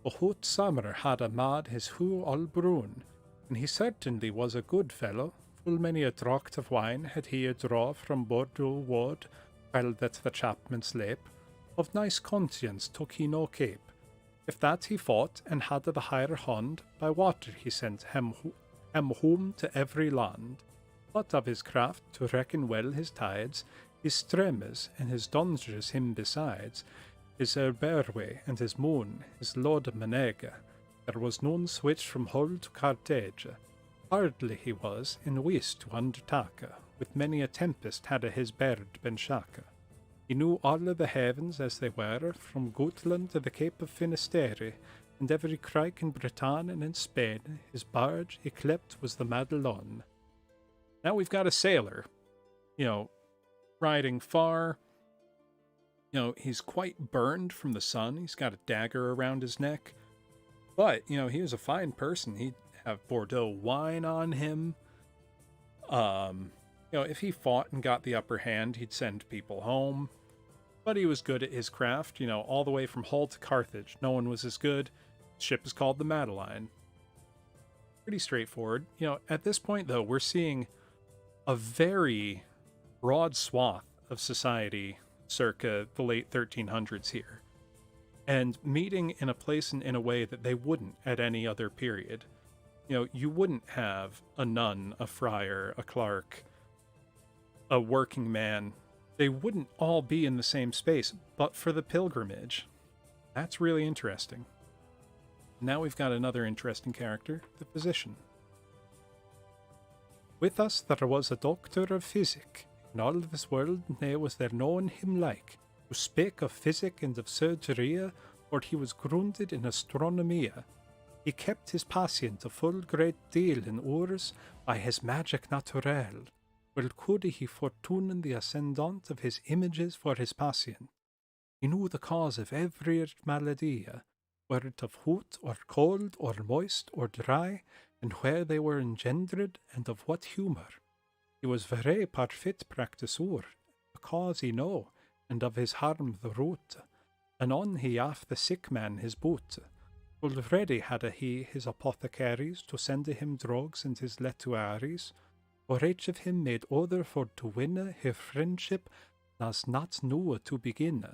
A hot summer had a mad his hue all brown, and he certainly was a good fellow. Full many a draught of wine had he a draw from Bordeaux wood, while that the chapman sleep. Of nice conscience took he no cape. If that he fought, and had the higher hand, by water he sent him home to every land. But of his craft, to reckon well his tides, his streamers and his dongers him besides, his Erberway and his moon, his Lord Menega, there was none switch from Hull to Carthage. Hardly he was in wis to undertake, with many a tempest had his bird been shaka. He knew all of the heavens as they were, from Gotland to the Cape of Finisterre, and every crike in Britain and in Spain. His barge, yclept, was the Madelon. Now we've got a sailor, riding far. He's quite burned from the sun. He's got a dagger around his neck. But, he was a fine person. He'd have Bordeaux wine on him. If he fought and got the upper hand, he'd send people home. But he was good at his craft, all the way from Hull to Carthage. No one was as good. The ship is called the Madeline. Pretty straightforward. At this point, though, we're seeing a very broad swath of society circa the late 1300s here. And meeting in a place and in a way that they wouldn't at any other period. You wouldn't have a nun, a friar, a clerk, a working man. They wouldn't all be in the same space, but for the pilgrimage. That's really interesting. Now we've got another interesting character, the physician. With us there was a doctor of physic. In all this world ne was there known him like, who spake of physic and of surgery, or he was grounded in astronomia. He kept his patient a full great deal in hours, by his magic naturel, well could he fortunen the ascendant of his images for his patient. He knew the cause of every malady, were it of hot or cold or moist or dry, and where they were engendered, and of what humour. He was very parfit practisour, the cause he know, and of his harm the root. Anon he aff the sick man his boot. Already had he his apothecaries to send him drugs and his letuaries, for each of him made other for to win her friendship, as not knew to begin.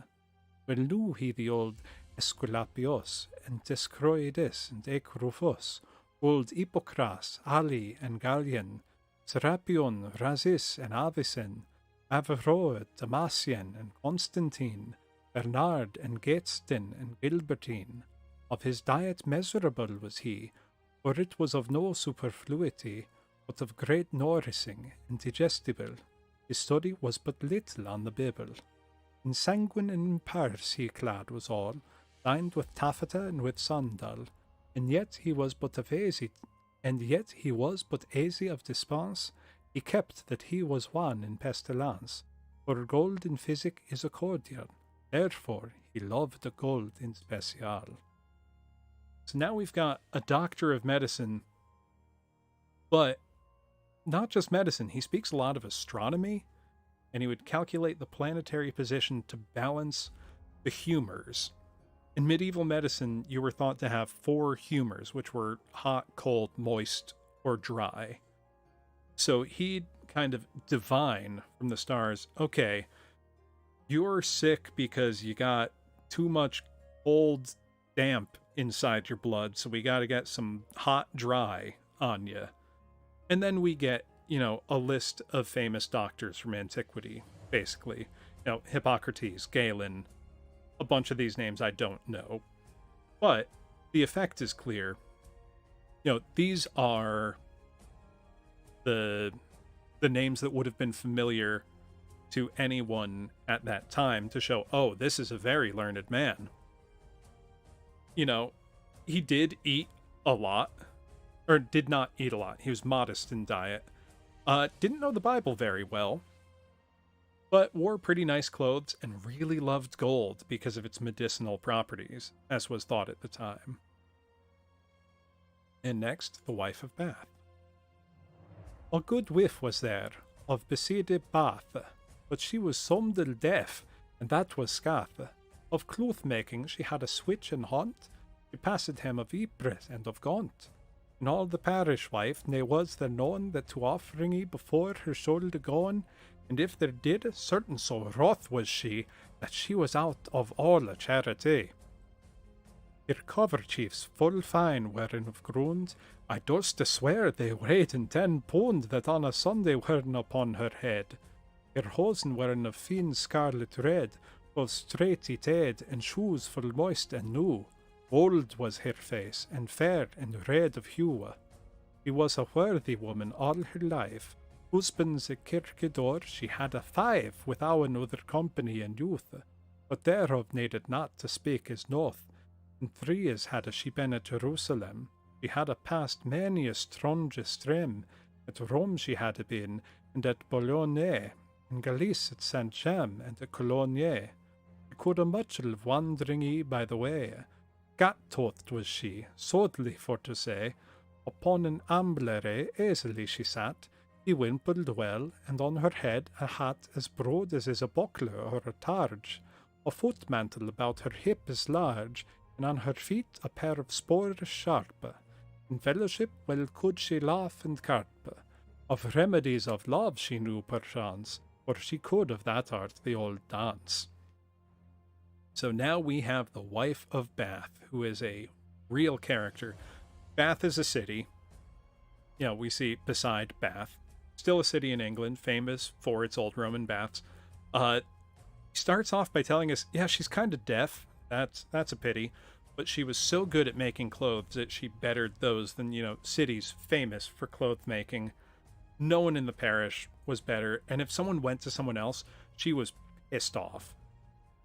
Well knew he the old Esculapios, and Descroides, and Ecrufus, old Hippocras, Ali, and Gallian, Serapion, Razis, and Avicen, Averroe, Damascen, and Constantine, Bernard, and Gadsden, and Gilbertine. Of his diet measurable was he, for it was of no superfluity, but of great nourishing, and digestible. His study was but little on the Bible. In sanguine and in purse he clad was all, lined with taffeta and with sandal, and yet he was but easy of dispense. He kept that he was one in pestilence, for gold in physic is a cordial, therefore he loved the gold in special. So now we've got a doctor of medicine, but not just medicine. He speaks a lot of astronomy, and he would calculate the planetary position to balance the humors. In medieval medicine, you were thought to have 4 humors, which were hot, cold, moist, or dry. So he'd kind of divine from the stars, okay, you're sick because you got too much cold, damp inside your blood, so we got to get some hot, dry on you. And then we get, a list of famous doctors from antiquity, basically. Hippocrates, Galen, a bunch of these names I don't know. But the effect is clear. These are the names that would have been familiar to anyone at that time to show, oh, this is a very learned man. He did eat a lot, or did not eat a lot. He was modest in diet. Didn't know the Bible very well, but wore pretty nice clothes and really loved gold because of its medicinal properties, as was thought at the time. And next, the wife of Bath. A good wife was there, of beside Bath, but she was somdel deaf, and that was scath. Of cloth making she had a switch and haunt, she passed him of Ypres and of Gaunt. In all the parish wife ne was there none that to offering ye before her shoulder gone, and if there did, certain so wroth was she, that she was out of all a charity. Her coverchiefs full fine weren of grund, I durst to swear they weighed in 10 pound that on a Sunday weren upon her head. Her hosen weren of fine scarlet red, both straight yted, and shoes full moist and new. Old was her face, and fair and red of hue. She was a worthy woman all her life. Husbands at kirke door she had a 5 without another company and youth, but thereof needed not to speak as north. And 3 as had she been at Jerusalem. She had a passed many a stronge stream. At Rome she had been, and at Bologna, in Galice at Saint Jean, and at Cologne. She could a much of wandering ye by the way. Gat-toothed was she, sodly for to say, upon an amblere easily she sat, he wimpled well, and on her head a hat as broad as is a buckler or a targe, a foot mantle about her hip as large, and on her feet a pair of spurs sharp. In fellowship well could she laugh and carp, of remedies of love she knew perchance, for she could of that art the old dance. So now we have the wife of Bath, who is a real character. Bath is a city. We see beside Bath. Still a city in England, famous for its old Roman baths. He starts off by telling us, she's kind of deaf. That's a pity. But she was so good at making clothes that she bettered those than, cities famous for cloth making. No one in the parish was better. And if someone went to someone else, she was pissed off.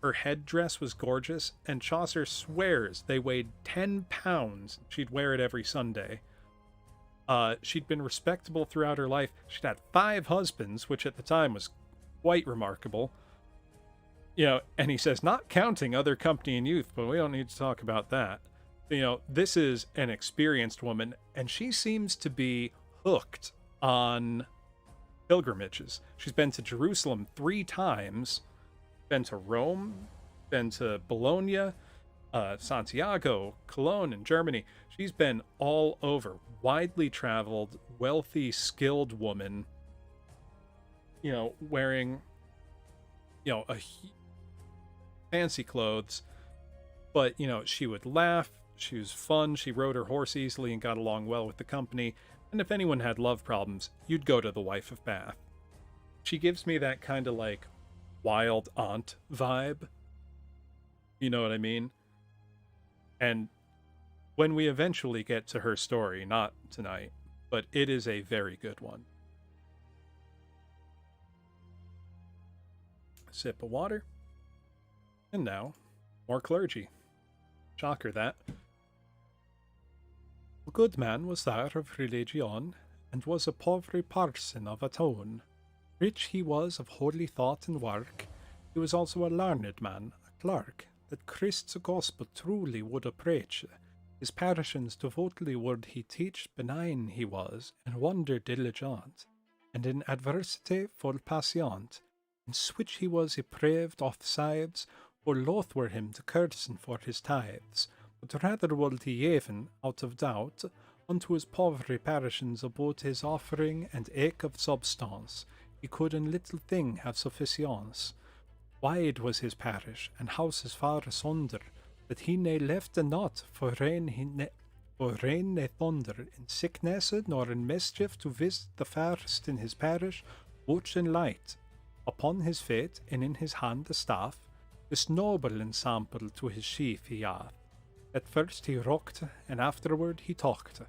Her headdress was gorgeous, and Chaucer swears they weighed 10 pounds. She'd wear it every Sunday. She'd been respectable throughout her life. She'd had 5 husbands, which at the time was quite remarkable. And he says, not counting other company and youth, but we don't need to talk about that. This is an experienced woman, and she seems to be hooked on pilgrimages. She's been to Jerusalem 3 times, been to Rome, been to Bologna, Santiago, Cologne, and Germany. She's been all over. Widely traveled, wealthy, skilled woman, wearing, fancy clothes. But, she would laugh. She was fun. She rode her horse easily and got along well with the company. And if anyone had love problems, you'd go to the wife of Bath. She gives me that kind of like wild aunt vibe. You know what I mean? And when we eventually get to her story, not tonight, but it is a very good one. Sip of water. And now, more clergy. Shocker, that. A good man was there of religion, and was a poverty parson of a town. Rich he was of holy thought and work. He was also a learned man, a clerk, that Christ's gospel truly would preach. His parishioners devotedly would he teach, benign he was, and wonder diligent, and in adversity full patient. In switch he was depraved of sides, for loth were him to cursen for his tithes, but rather would he even, out of doubt, unto his poverty parishioners about his offering and ache of substance, he could in little thing have sufficience. Wide was his parish, and houses far asunder, that he ne left a not for rain ne thunder, in sickness nor in mischief to visit the fairest in his parish, watch and light. Upon his feet, and in his hand a staff, this noble ensample to his sheaf he hath. At first he rocked, and afterward he talked.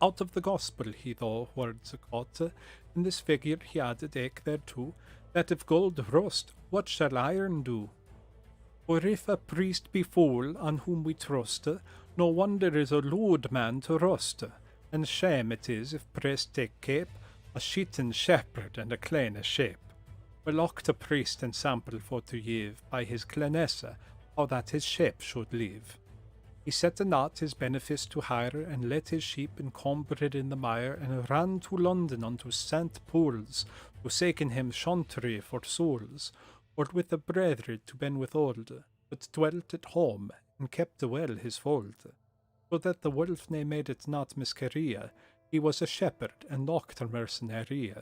Out of the gospel he though words caught, in this figure he added eke thereto, that if gold rust, what shall iron do? For if a priest be fool, on whom we trust, no wonder is a lewd man to rust, and shame it is if priest take cape, a sheaten shepherd and a clean shape. Well ocht a priest and sample for to give, by his cleanness, how that his sheep should live. He set not his benefice to hire, and let his sheep encumbered in the mire, and ran to London unto St. Paul's, to saken him chantry for souls, or with the brethren to ben withhold, but dwelt at home, and kept well his fold. So that the wolf ne made it not miscareer, he was a shepherd, and not a mercenary.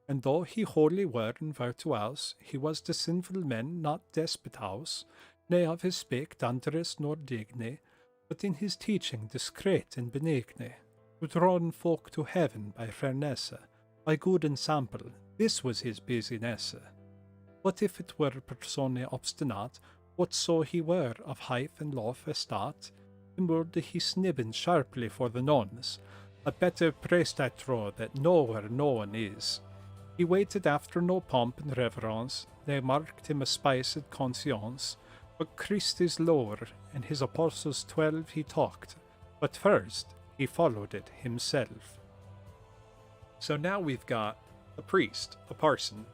And though he wholly were in virtuous, he was the sinful men not despot house, ne of his spake dangerous nor digne, but in his teaching discreet and benigne, to draw folk to heaven by fairness, by good ensample, this was his business. But if it were persone obstinate, whatso he were of height and love estate, then would he snibben sharply for the nuns, a better priest I trow that nowhere no one is. He waited after no pomp and reverence, they marked him a spiced conscience, but Christ is Lord, and his apostles 12 he talked, but first he followed it himself. So now we've got a priest, a parson,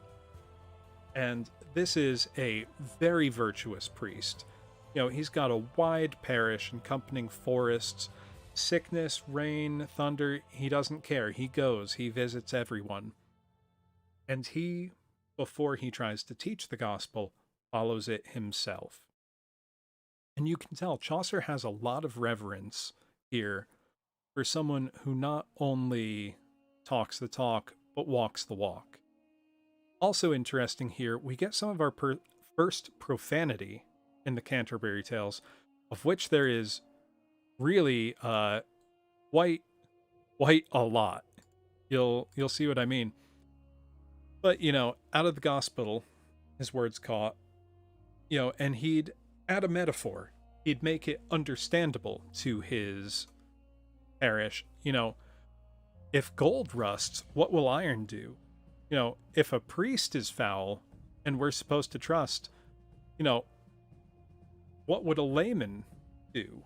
and this is a very virtuous priest. He's got a wide parish encompassing forests, sickness, rain, thunder, he doesn't care. He goes, he visits everyone. And he, before he tries to teach the gospel, follows it himself. And you can tell Chaucer has a lot of reverence here for someone who not only talks the talk, but walks the walk. Also interesting here, we get some of our first profanity in the Canterbury Tales, of which there is really quite a lot. You'll see what I mean. But, out of the gospel, his words caught, and he'd add a metaphor. He'd make it understandable to his parish. If gold rusts, what will iron do? If a priest is foul and we're supposed to trust, what would a layman do?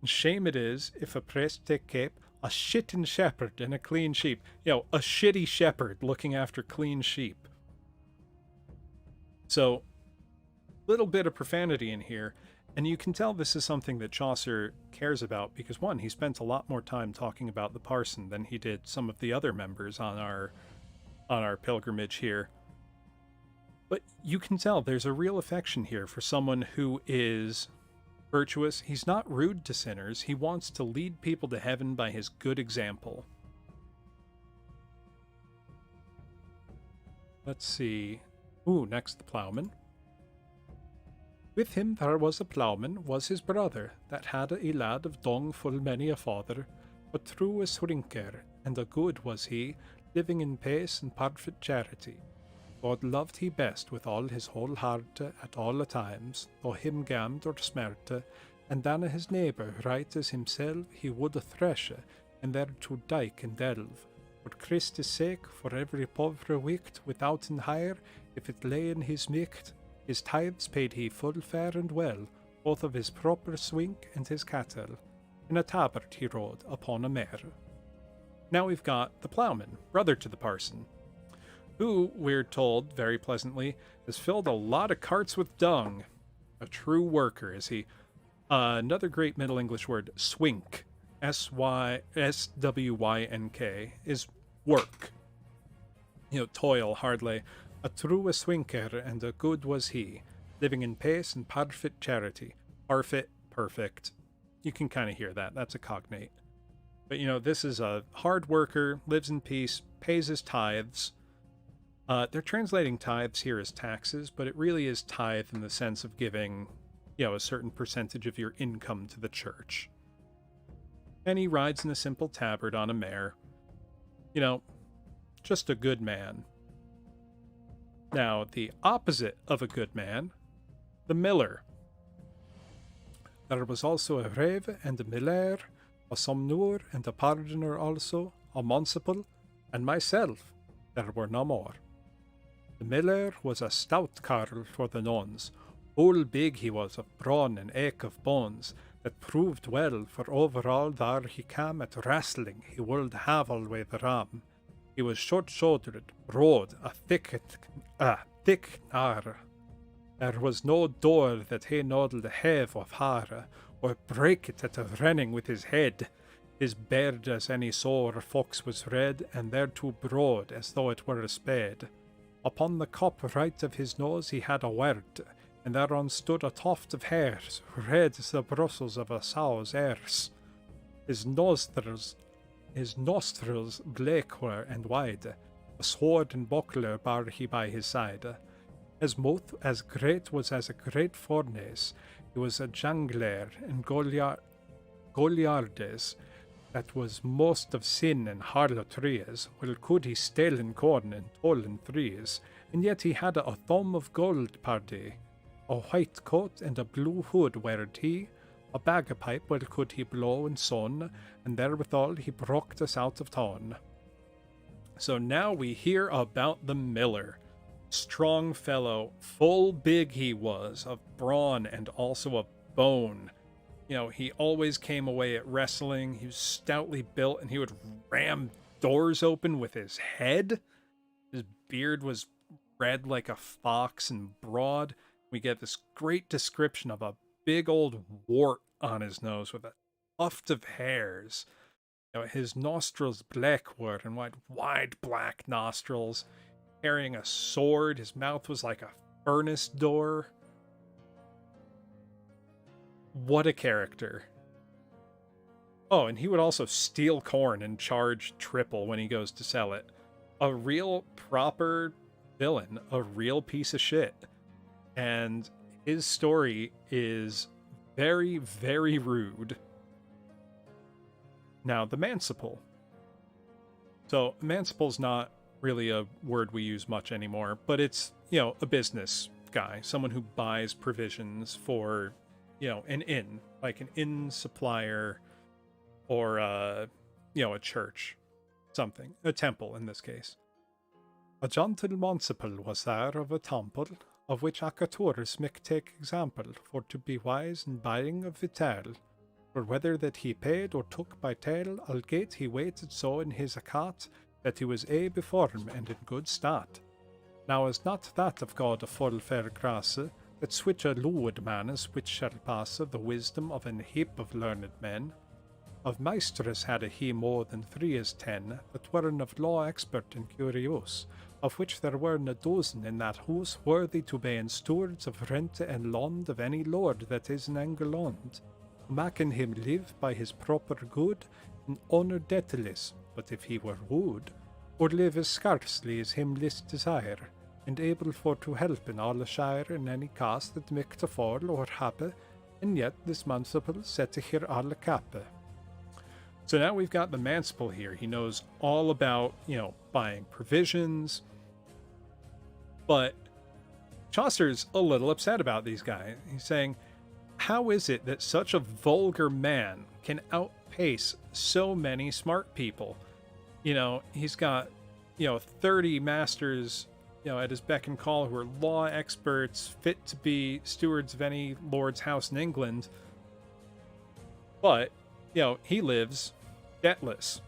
Shame it is if a priest take cape a shittin' shepherd and a clean sheep. A shitty shepherd looking after clean sheep. So, little bit of profanity in here, and you can tell this is something that Chaucer cares about because, one, he spent a lot more time talking about the parson than he did some of the other members on our pilgrimage here. But you can tell there's a real affection here for someone who is virtuous. He's not rude to sinners. He wants to lead people to heaven by his good example. Let's see. Ooh, next the ploughman. With him there was a ploughman, was his brother, that had a lad of dung full many a father, but true a swinker, and a good was he, living in pace and perfect charity. God loved he best with all his whole heart at all the times, though him gammed or smerte, and then his neighbour right as himself he would thresh, and thereto dike and delve. For Christ's sake, for every povre wicht withouten hire, if it lay in his micht, his tithes paid he full fair and well, both of his proper swink and his cattle. In a tabard he rode upon a mare. Now we've got the ploughman, brother to the parson, who, we're told very pleasantly, has filled a lot of carts with dung. A true worker, is he? Another great Middle English word, swink, S-W-Y-N-K, is work. Toil, hard lay. A true a swinker and a good was he, living in pace and perfect charity. Parfit, perfect. You can kind of hear that. That's a cognate. But, this is a hard worker, lives in peace, pays his tithes. They're translating tithes here as taxes, but it really is tithe in the sense of giving, a certain percentage of your income to the church. And he rides in a simple tabard on a mare. Just a good man. Now, the opposite of a good man, the miller. There was also a rave and a miller, a somnur and a pardoner also, a municipal, and myself. There were no more. The miller was a stout carle for the nuns. Whole big he was of brawn and ache of bones, that proved well, for over all there he came at wrestling, he would have alway the ram. He was short-shouldered, broad, a thick arr. There was no door that he noddled have of hair, or break it at a running with his head. His beard as any sore fox was red, and thereto broad, as though it were a spade. Upon the cup right of his nose he had a word, and thereon stood a tuft of hairs, red as the bristles of a sow's ears. His nostrils black were and wide, a sword and buckler bar he by his side. His mouth as great was as a great furnace, he was a jangler and goliardes, that was most of sin and harlotries, well could he steal in corn and toll in threes, and yet he had a thumb of gold pardy, a white coat and a blue hood weared he, a bagpipe well could he blow in sun, and therewithal he brocked us out of town. So now we hear about the miller. Strong fellow, full big he was, of brawn and also of bone. He always came away at wrestling. He was stoutly built, and he would ram doors open with his head. His beard was red like a fox and broad. We get this great description of a big old wart on his nose with a tuft of hairs. His nostrils black were and wide black nostrils. Carrying a sword, his mouth was like a furnace door. What a character. Oh, and he would also steal corn and charge triple when he goes to sell it. A real proper villain, a real piece of shit. And his story is very, very rude. Now, the manciple. So, manciple's not really a word we use much anymore, but it's, a business guy, someone who buys provisions for, an inn, like an inn supplier or, a church, something, a temple in this case. A gentle municipal was there of a temple, of which acatores might take example, for to be wise in buying of vital. For whether that he paid or took by tale, algate he waited so in his account, that he was aye before him and in good state. Now is not that of God a full fair grace, that switch a lewd manus which shall pass the wisdom of an heap of learned men. Of maisters had he more than 3 as 10, that weren of law expert and curious, of which there weren a dozen in that house worthy to be stewards of rente and land of any lord that is in England, making him live by his proper good and honour debtless, but if he were rude, or live as scarcely as him list desire, and able for to help in all a shire in any cast that make to fall or happe, and yet this manciple set to hear all a cappe. So now we've got the manciple here. He knows all about, buying provisions, but Chaucer's a little upset about these guys. He's saying, how is it that such a vulgar man can outpace so many smart people? He's got, 30 masters, at his beck and call who are law experts, fit to be stewards of any lord's house in England. But, he lives debtless.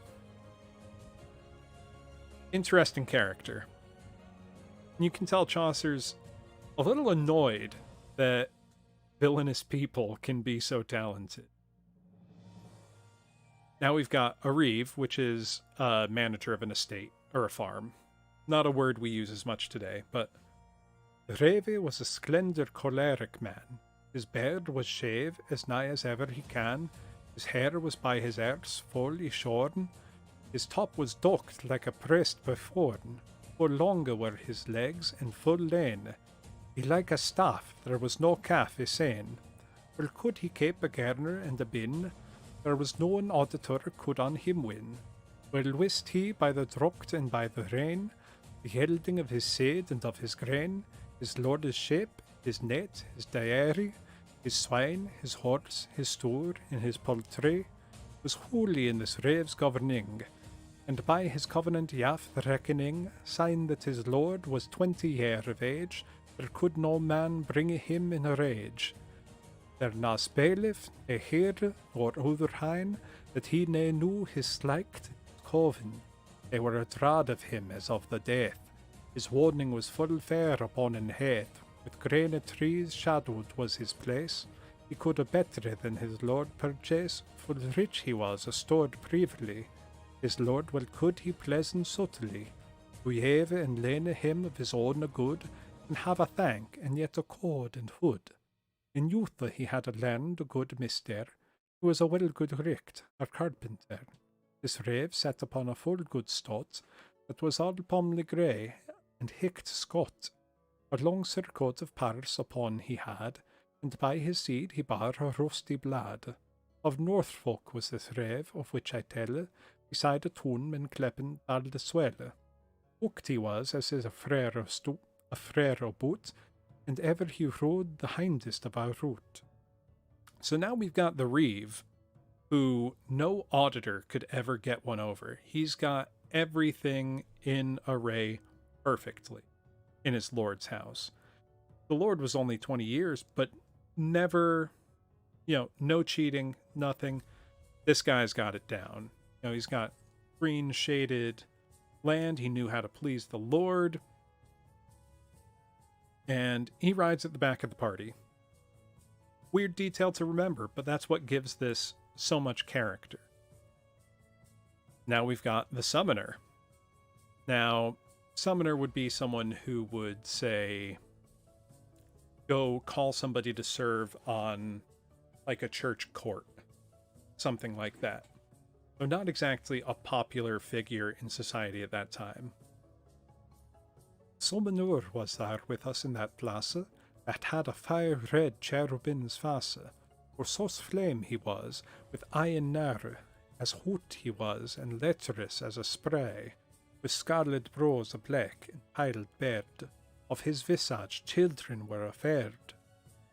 Interesting character. You can tell Chaucer's a little annoyed that villainous people can be so talented. Now we've got a reeve, which is a manager of an estate or a farm. Not a word we use as much today, but the Reve was a slender choleric man. His beard was shave as nigh as ever he can. His hair was by his ears fully shorn. His top was docked like a priest beforn. For longer were his legs and full lane. He like a staff, there was no calf is saying. Well could he cape a garner and a bin? There was no an auditor could on him win. Well wist he by the dropt and by the rain, the yielding of his seed and of his grain, his lord's shape, his net, his dairy, his swine, his horse, his store, and his poultry, was wholly in this Reve's governing, and by his covenant yaff the reckoning, sign that his lord was 20 year of age, there could no man bring him in a rage. There nas bailiff, ne heere, or other hine, that he ne knew his sliked coven. They were a dread of him as of the death. His warning was full fair upon an head. With green trees shadowed was his place. He could a better than his lord purchase, full rich he was, stored privily. His lord well could he pleasant subtly, to have and lene him of his own good, and have a thank, and yet a cord and food. In youth he had learned a good mister, who was a well good richt, a carpenter. This Reve sat upon a full good stot, that was all pomely grey, and hicked Scot. A long surcoat of pars upon he had, and by his side he bar a rusty blade. Of Norfolk was this Reve, of which I tell, beside a tune and kleppen all the swelle. Hooked he was as is a frere of boot, and ever he rode the hindest of our route. So now we've got the reeve, who no auditor could ever get one over. He's got everything in array perfectly in his lord's house. The lord was only 20 years, but never, no cheating, nothing. This guy's got it down. He's got green shaded land. He knew how to please the lord. And he rides at the back of the party. Weird detail to remember, but that's what gives this so much character. Now we've got the summoner. Now, summoner would be someone who would say, go call somebody to serve on like a church court, something like that. So not exactly a popular figure in society at that time. Summoner was there with us in that place, that had a fire red cherubin's face, for sauce flame he was, with eye and narrow, as hot he was, and lecherous as a spray, with scarlet brows a black and piled beard. Of his visage children were affared.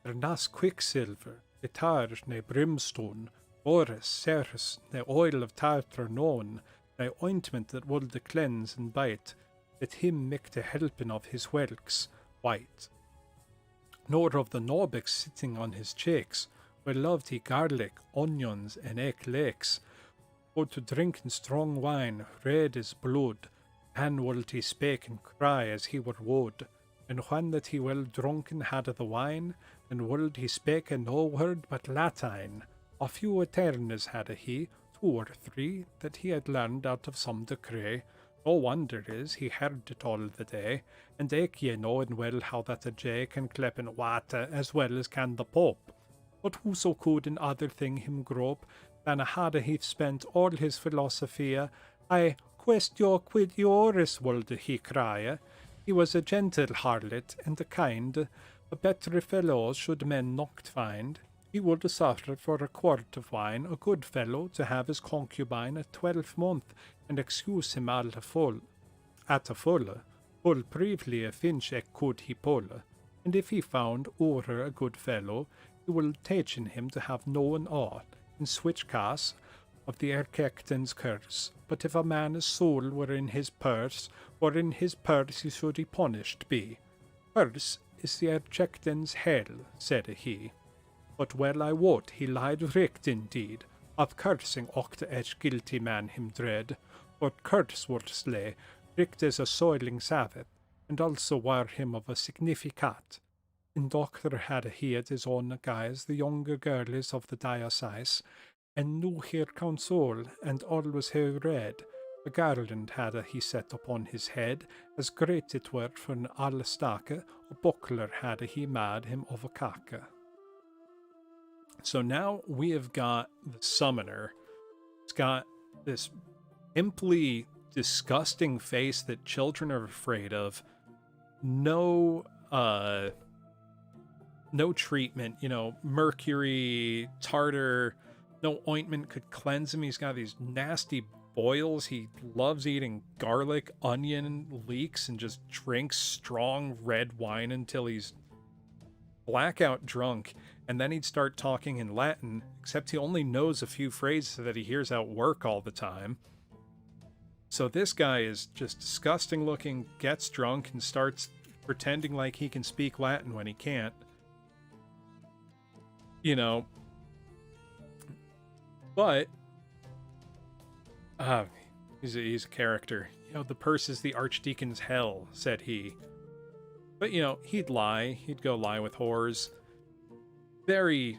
Their nas quicksilver, the tar ne brimstone, orris, ceres, ne oil of tartar known, ne ointment that would cleanse and bite, that him make the helping of his whelks white. Nor of the nobex sitting on his cheeks, Well loved he garlic, onions, and egg leeks. For to drink in strong wine, red as blood. And would he spake and cry as he were wood. And when that he well drunken had the wine, and would he spake no word but Latine. A few eternas had he, 2 or 3, that he had learned out of some decree. No wonder is he heard it all the day, and eke ye know and well how that a jay can clep in water as well as can the Pope. But whoso could in other thing him grope, than had he spent all his philosophia, I questio quid ioris would he cry. He was a gentle harlot and a kind, a better fellow should men not find. He would suffer for a quart of wine, a good fellow, to have his concubine a 12-month, and excuse him at a full. Full privily a finch could he pull. And if he found o'er a good fellow, he will teach him to have known aught, in switch case of the Erkecten's curse. But if a man's soul were in his purse, or in his purse he should he punished be. Purse is the Erkecten's hell, said he. But well I wot he lied richt indeed, of cursing ocht each guilty man him dread, for curse would slay, richt as a soiling Sabbath, and also war him of a significat. In doctor had he at his own guise the younger girls of the diocese, and knew her counsel, and always her read. A garland had he set upon his head, as great it were for an allstake, a buckler had he made him of a cake. So now we have got the summoner. It's got this pimply, disgusting face that children are afraid of. No treatment, mercury, tartar, no ointment could cleanse him. He's got these nasty boils. He loves eating garlic, onion, leeks, and just drinks strong red wine until he's blackout drunk. And then he'd start talking in Latin, except he only knows a few phrases that he hears at work all the time. So this guy is just disgusting looking, gets drunk, and starts pretending like he can speak Latin when he can't. But he's a character. The purse is the archdeacon's hell, said he. But he'd lie. He'd go lie with whores. Very,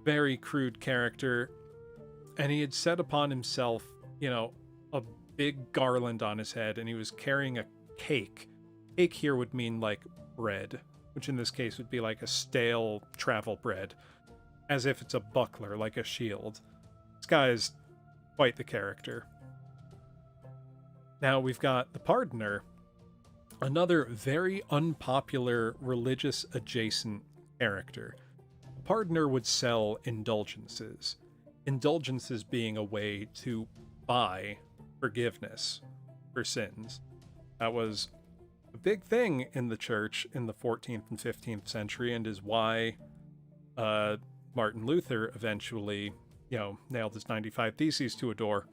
very crude character. And he had set upon himself, a big garland on his head, and he was carrying a cake. Cake here would mean like bread, which in this case would be like a stale travel bread, as if it's a buckler, like a shield. This guy is quite the character. Now we've got the pardoner, another very unpopular religious adjacent character. The pardoner would sell indulgences. Indulgences being a way to buy forgiveness for sins. That was a big thing in the church in the 14th and 15th century, and is why Martin Luther eventually, nailed his 95 Theses to a door.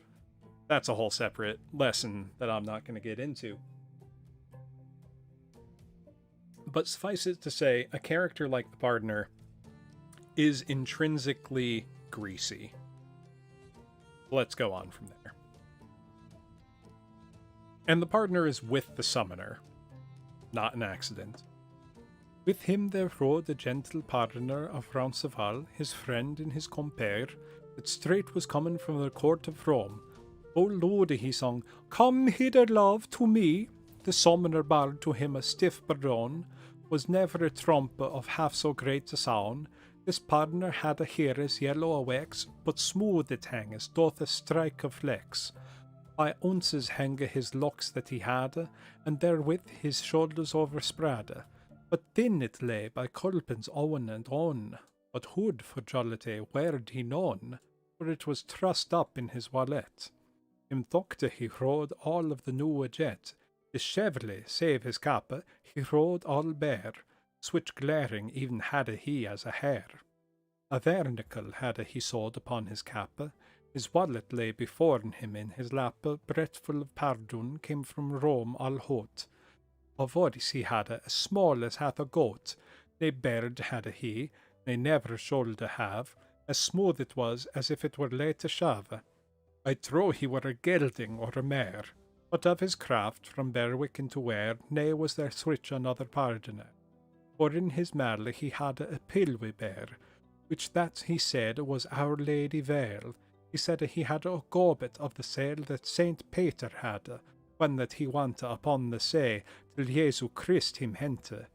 That's a whole separate lesson that I'm not going to get into. But suffice it to say, a character like the pardoner is intrinsically greasy. Let's go on from there. And the pardoner is with the summoner. Not an accident. With him there rode a gentle pardoner of Roncesvalles, his friend and his compere, that straight was coming from the court of Rome. O Lord, he sung, come hither, love, to me. The summoner barred to him a stiff baron, was never a trump of half so great a sound. This pardoner had a hair as yellow a wax, but smooth it hang as doth a strike of flex. By ounces hang his locks that he had, and therewith his shoulders overspread. But thin it lay by culpins on and on, but hood for jollity werd he none, for it was trussed up in his wallet. Him doctor he rode all of the new jet, his chevrolet, save his cap, he rode all bare, switch glaring even had he as a hair. A vernicle had he sewed upon his cap, his wallet lay before him in his lap, breathful of pardon came from Rome all hot. A voice he had as small as hath a goat, nae bird had he, they never should have, as smooth it was as if it were laid to shave. I trow he were a gelding or a mare, but of his craft from Berwick into Ware, ne was there switch another pardoner. For in his marle he had a pilwy bear, which that he said was Our Lady Vale. He said he had a gobet of the sail that Saint Peter had, when that he went upon the sea, till Jesu Christ him hente.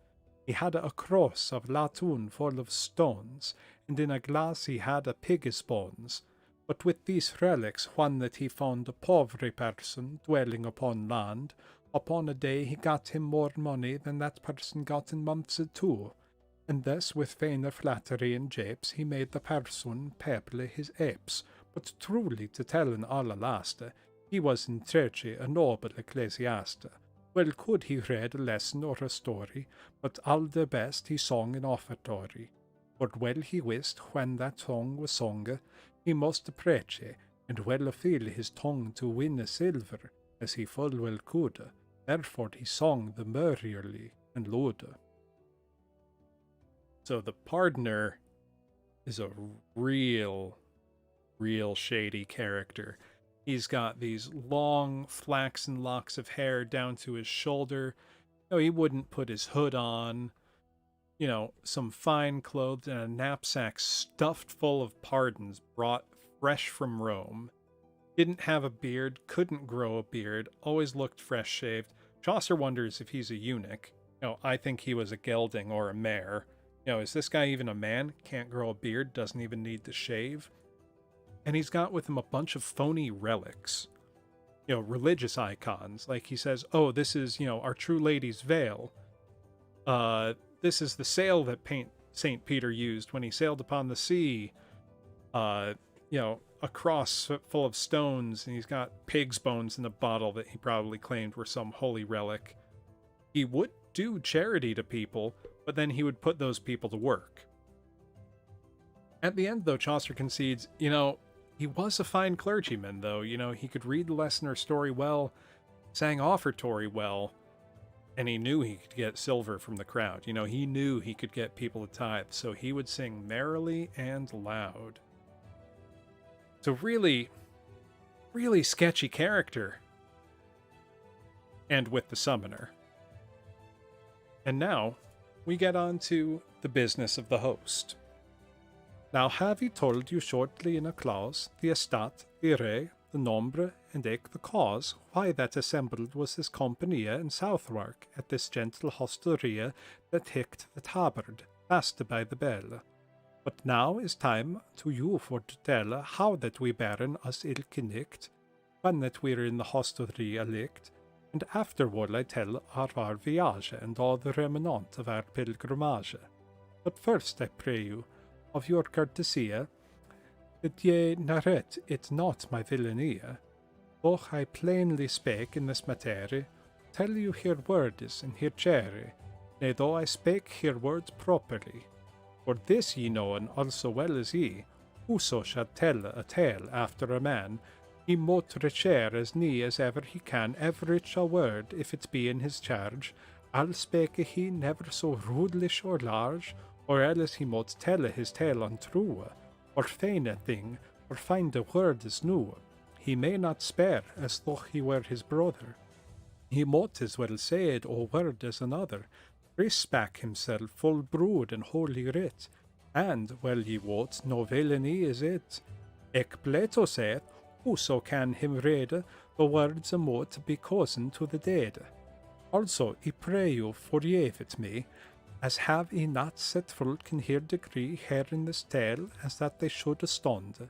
He had a cross of latoon full of stones, and in a glass he had a pig's bones. But with these relics, when that he found a povere person dwelling upon land, upon a day he got him more money than that person got in months two. And thus with feigner flattery and japes he made the person pebble his apes. But truly to tell in all last, he was in church a noble ecclesiast. Well could he read a lesson or a story, but all the best he sung in offertory. For well he wist when that song was sung, he must preach, and well feel his tongue to win a silver, as he full well could. Therefore he sung the merrily and loud. So the pardoner is a real shady character. He's got these long flaxen locks of hair down to his shoulder. No, he wouldn't put his hood on. Some fine clothes and a knapsack stuffed full of pardons brought fresh from Rome. Didn't have a beard, couldn't grow a beard, always looked fresh shaved. Chaucer wonders if he's a eunuch. I think he was a gelding or a mare. Is this guy even a man? Can't grow a beard, doesn't even need to shave. And he's got with him a bunch of phony relics. Religious icons. Like he says, oh, this is, Our True Lady's veil. This is the sail that St. Peter used when he sailed upon the sea. A cross full of stones, and he's got pig's bones in a bottle that he probably claimed were some holy relic. He would do charity to people, but then he would put those people to work. At the end, though, Chaucer concedes, he was a fine clergyman, though. He could read the lesson or story well, sang offertory well, and he knew he could get silver from the crowd. He knew he could get people to tithe, so he would sing merrily and loud. So really sketchy character. And with the summoner. And now, we get on to the business of the host. Now have he told you shortly in a clause the estate, the array, the nombre, and eke the cause why that assembled was this compania in Southwark at this gentle hosteria that hicked the tabard, fast by the bell. But now is time to you for to tell how that we baren us ilke nicht, when that we're in the hosteria licht, and afterward I tell our voyage and all the remnant of our pilgrimage. But first I pray you, of your courtesy, that ye narrate it not my villainy. Though I plainly spake in this matter, tell you here words and here cherry, nay though I spake here words properly. For this ye knowen also well as ye, whoso shall tell a tale after a man, he mote recher as nee as ever he can everych a word if it be in his charge, al spake he never so rudelish or large, or else he mote tell his tale untrue, or feign a thing, or find a word as new. He may not spare as though he were his brother. He mote as well say it or word as another, back himself full brood and holy writ, and, well ye wot, no villainy is it. Ec Plato saith, whoso can him read, the words mote be cousin to the dead. Also, I pray you forgive it me, as have I not set folk in here degree here in this tale, as that they should stand.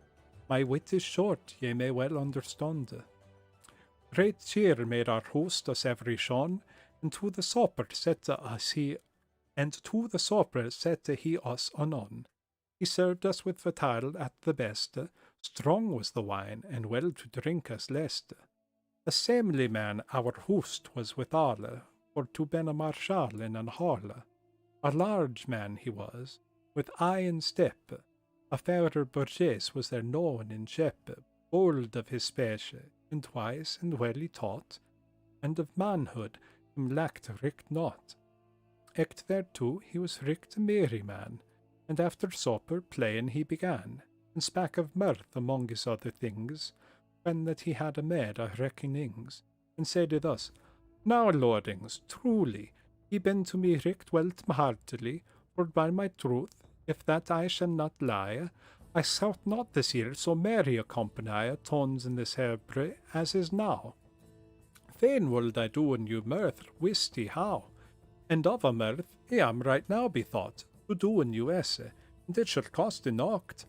My wit is short, ye may well understand. Great cheer made our host us every shone, and to the supper sette he us anon. He served us with vitale at the best, strong was the wine, and well to drink us lest. A seemly man our host was withal, for to ben a marshal in an hall. A large man he was, with eye and step, a fairer burgess was there known in shep, bold of his speech, and wise and well he taught, and of manhood him lacked richt not. Ect thereto he was richt a merry man, and after supper playing he began, and spak of mirth among his other things, when that he had a maid of reckonings, and said thus, Now, lordings, truly, ye been to me richt welt heartily, for by my truth, if that I shall not lie, I sought not this year so merry a company tones in this herbre as is now. Fain would I do in you mirth, wist ye how, and of a mirth I am right now bethought, to do in you esse, and it shall cost a nocht.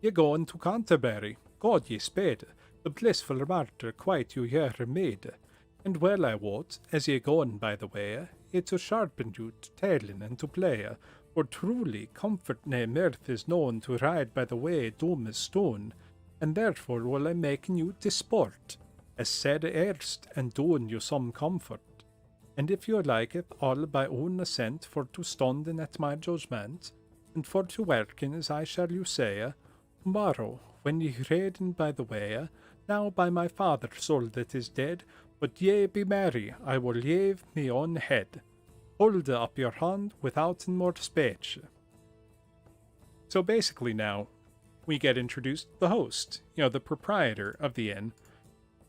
Ye go into Canterbury, God ye spade, the blissful martyr quite you here made, and well I wot, as ye goen by the way, it to sharpen you to tailing and to play, for truly comfort nae mirth is known to ride by the way doom is stone, and therefore will I making you disport, as said erst, and doing you some comfort. And if you liketh all by own assent for to stonden at my judgment, and for to worken as I shall you say, tomorrow, when ye raiden by the way, now by my father's soul that is dead, but ye be merry, I will leave me own head. Hold up your hand without more speech. So basically now, we get introduced to the host, the proprietor of the inn,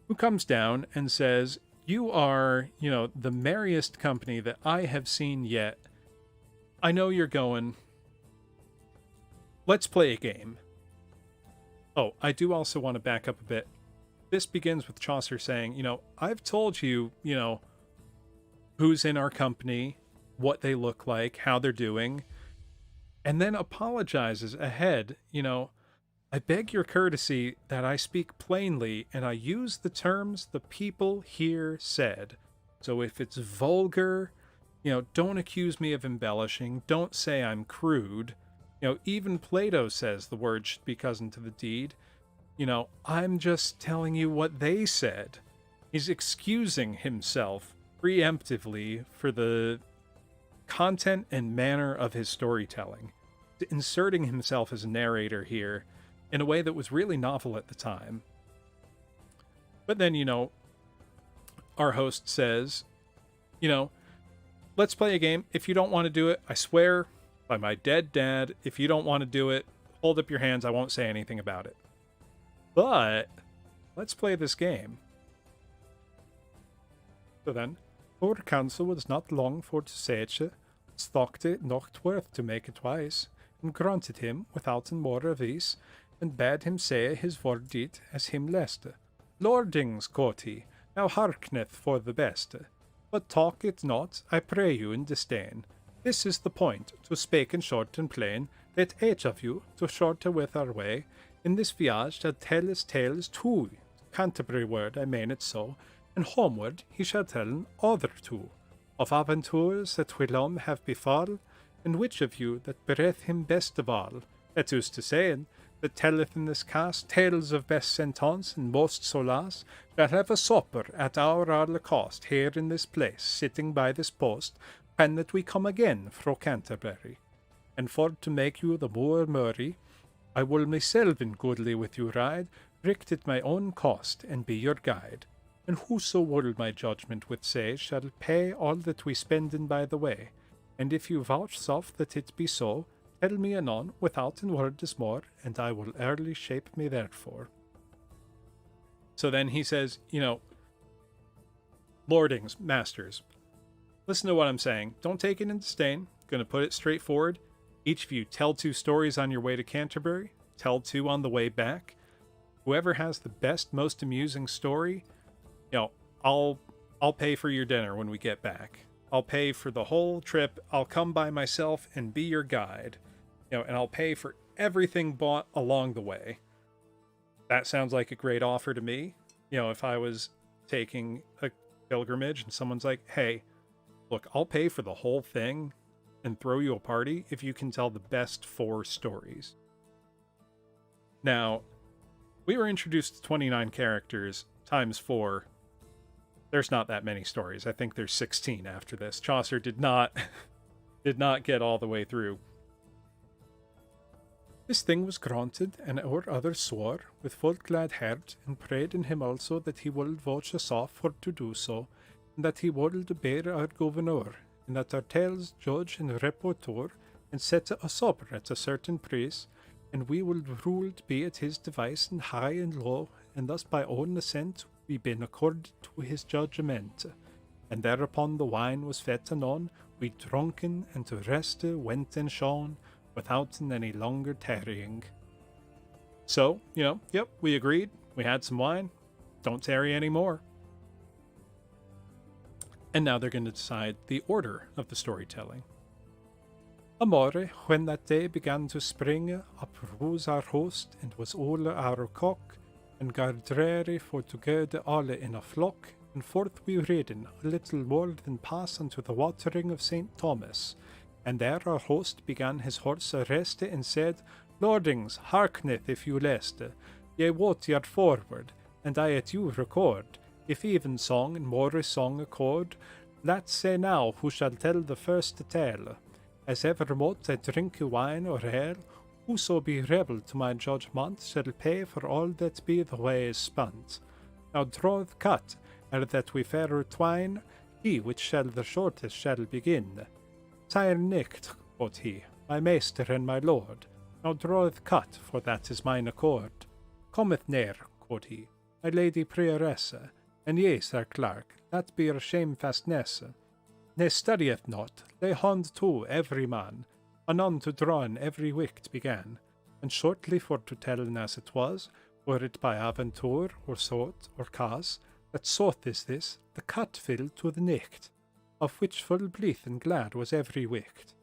who comes down and says, you are, the merriest company that I have seen yet. I know you're going. Let's play a game. Oh, I do also want to back up a bit. This begins with Chaucer saying, I've told you, who's in our company, what they look like, how they're doing, and then apologizes ahead, I beg your courtesy that I speak plainly and I use the terms the people here said. So if it's vulgar, don't accuse me of embellishing. Don't say I'm crude. Even Plato says the word should be cousin to the deed. I'm just telling you what they said. He's excusing himself preemptively for the content and manner of his storytelling, inserting himself as a narrator here in a way that was really novel at the time. But then, our host says, let's play a game. If you don't want to do it, I swear by my dead dad, if you don't want to do it, hold up your hands. I won't say anything about it. But let's play this game. So then, our counsel was not long for to say it, thought it not worth to make it twice, and granted him without more of ease, and bade him say his verdict as him lest. Lordings, quoth he, now hearkeneth for the best, but talk it not, I pray you, in disdain. This is the point, to speak in short and plain, that each of you, to shorter with our way, in this voyage shall tell his tales too, Canterbury word, I mean it so, and homeward he shall tell other two, of aventures that whilom have befall, and which of you that beareth him best of all, that is to say, that telleth in this cast tales of best sentence and most solace, shall have a supper at our all cost here in this place, sitting by this post, when that we come again fro Canterbury. And for to make you the more merry, I will myself in goodly with you ride, richt at my own cost, and be your guide. And whoso will my judgment with say, shall pay all that we spend in by the way. And if you vouchsafe that it be so, tell me anon without an word is more, and I will early shape me therefore. So then he says, lordings, masters, listen to what I'm saying. Don't take it in disdain. Going to put it straightforward. Each of you tell 2 stories on your way to Canterbury. Tell 2 on the way back. Whoever has the best, most amusing story, I'll pay for your dinner when we get back. I'll pay for the whole trip. I'll come by myself and be your guide. And I'll pay for everything bought along the way. That sounds like a great offer to me. If I was taking a pilgrimage and someone's like, hey, look, I'll pay for the whole thing and throw you a party if you can tell the best 4 stories. Now, we were introduced to 29 characters times 4. There's not that many stories. I think there's 16 after this. Chaucer did not get all the way through. This thing was granted, and our others swore, with full glad heart, and prayed in him also that he would vouchsafe for to do so, and that he would bear our governor, and that our tales, judge, and reporter and set us up at a certain price, and we will ruled be at his device in high and low, and thus by own assent we been accorded to his judgment. And thereupon the wine was fet anon, we drunken, and to rest went and shone, without any longer tarrying. So, yep, we agreed. We had some wine. Don't tarry anymore. And now they're going to decide the order of the storytelling. Amore, when that day began to spring, up rose our host, and was all our cock, and gardrere for together all in a flock, and forth we ridden, a little more than pass unto the watering of St. Thomas. And there our host began his horse arrest, and said, Lordings, hearkeneth if you lest, ye wot ye are forward, and I at you record, if even song and Morris song accord, let's say now who shall tell the first tale. As ever mote I drink wine or ale, whoso be rebel to my judgment shall pay for all that be the way is spent. Now draw the cut, ere that we fairer twine, he which shall the shortest shall begin. Sire nicht, quoth he, my master and my lord, now draw the cut, for that is mine accord. Cometh near, quoth he, my lady prioressa, and ye, sir clerk, that be your shamefastness. Ne studieth not, lay hand to every man, anon to draw in every wicht began, and shortly for to tell as it was, were it by aventure, or sort, or cause, that soth is this, the cut filled to the nicht, of which full blithe and glad was every wicht.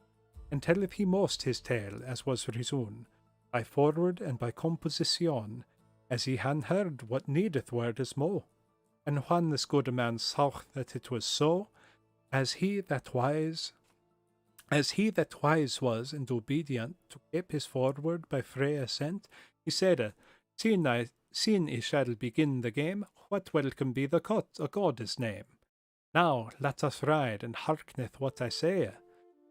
And telleth he most his tale, as was reason, by forward and by composition, as he han heard what needeth word as mo. And when this good man saw that it was so, as he that wise was and obedient to keep his forward by free assent, he said, Seeing he shall begin the game, what welcome be the cut, a God's name. Now let us ride, and hearkeneth what I say.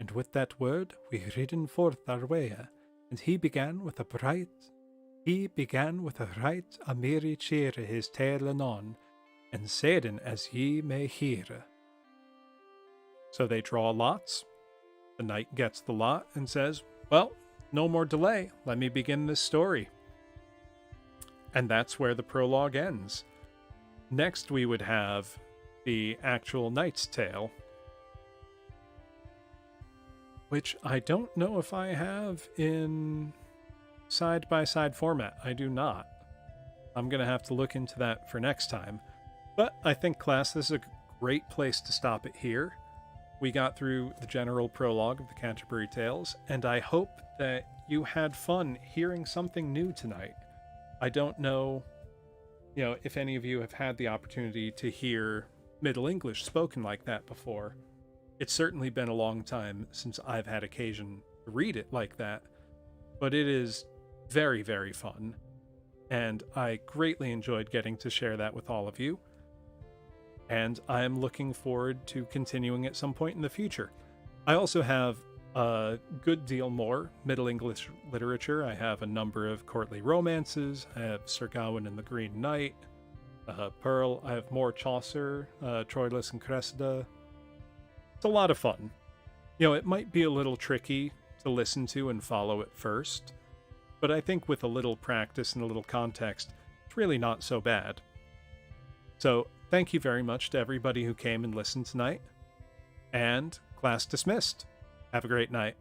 And with that word we ridden forth our way, and he began with a right a merry cheer his tale anon, and saiden as ye may hear. So they draw lots. The knight gets the lot and says, well, no more delay. Let me begin this story. And that's where the prologue ends. Next we would have the actual knight's tale, which I don't know if I have in side-by-side format. I do not. I'm going to have to look into that for next time. But I think, class, this is a great place to stop it here. We got through the general prologue of the Canterbury Tales, and I hope that you had fun hearing something new tonight. I don't know, if any of you have had the opportunity to hear Middle English spoken like that before. It's certainly been a long time since I've had occasion to read it like that, but it is very, very fun, and I greatly enjoyed getting to share that with all of you. And I'm looking forward to continuing at some point in the future. I also have a good deal more Middle English literature. I have a number of courtly romances. I have Sir Gawain and the Green Knight, Pearl. I have more Chaucer, Troilus and Cressida. It's a lot of fun. It might be a little tricky to listen to and follow at first, but I think with a little practice and a little context, it's really not so bad. So, thank you very much to everybody who came and listened tonight. And class dismissed. Have a great night.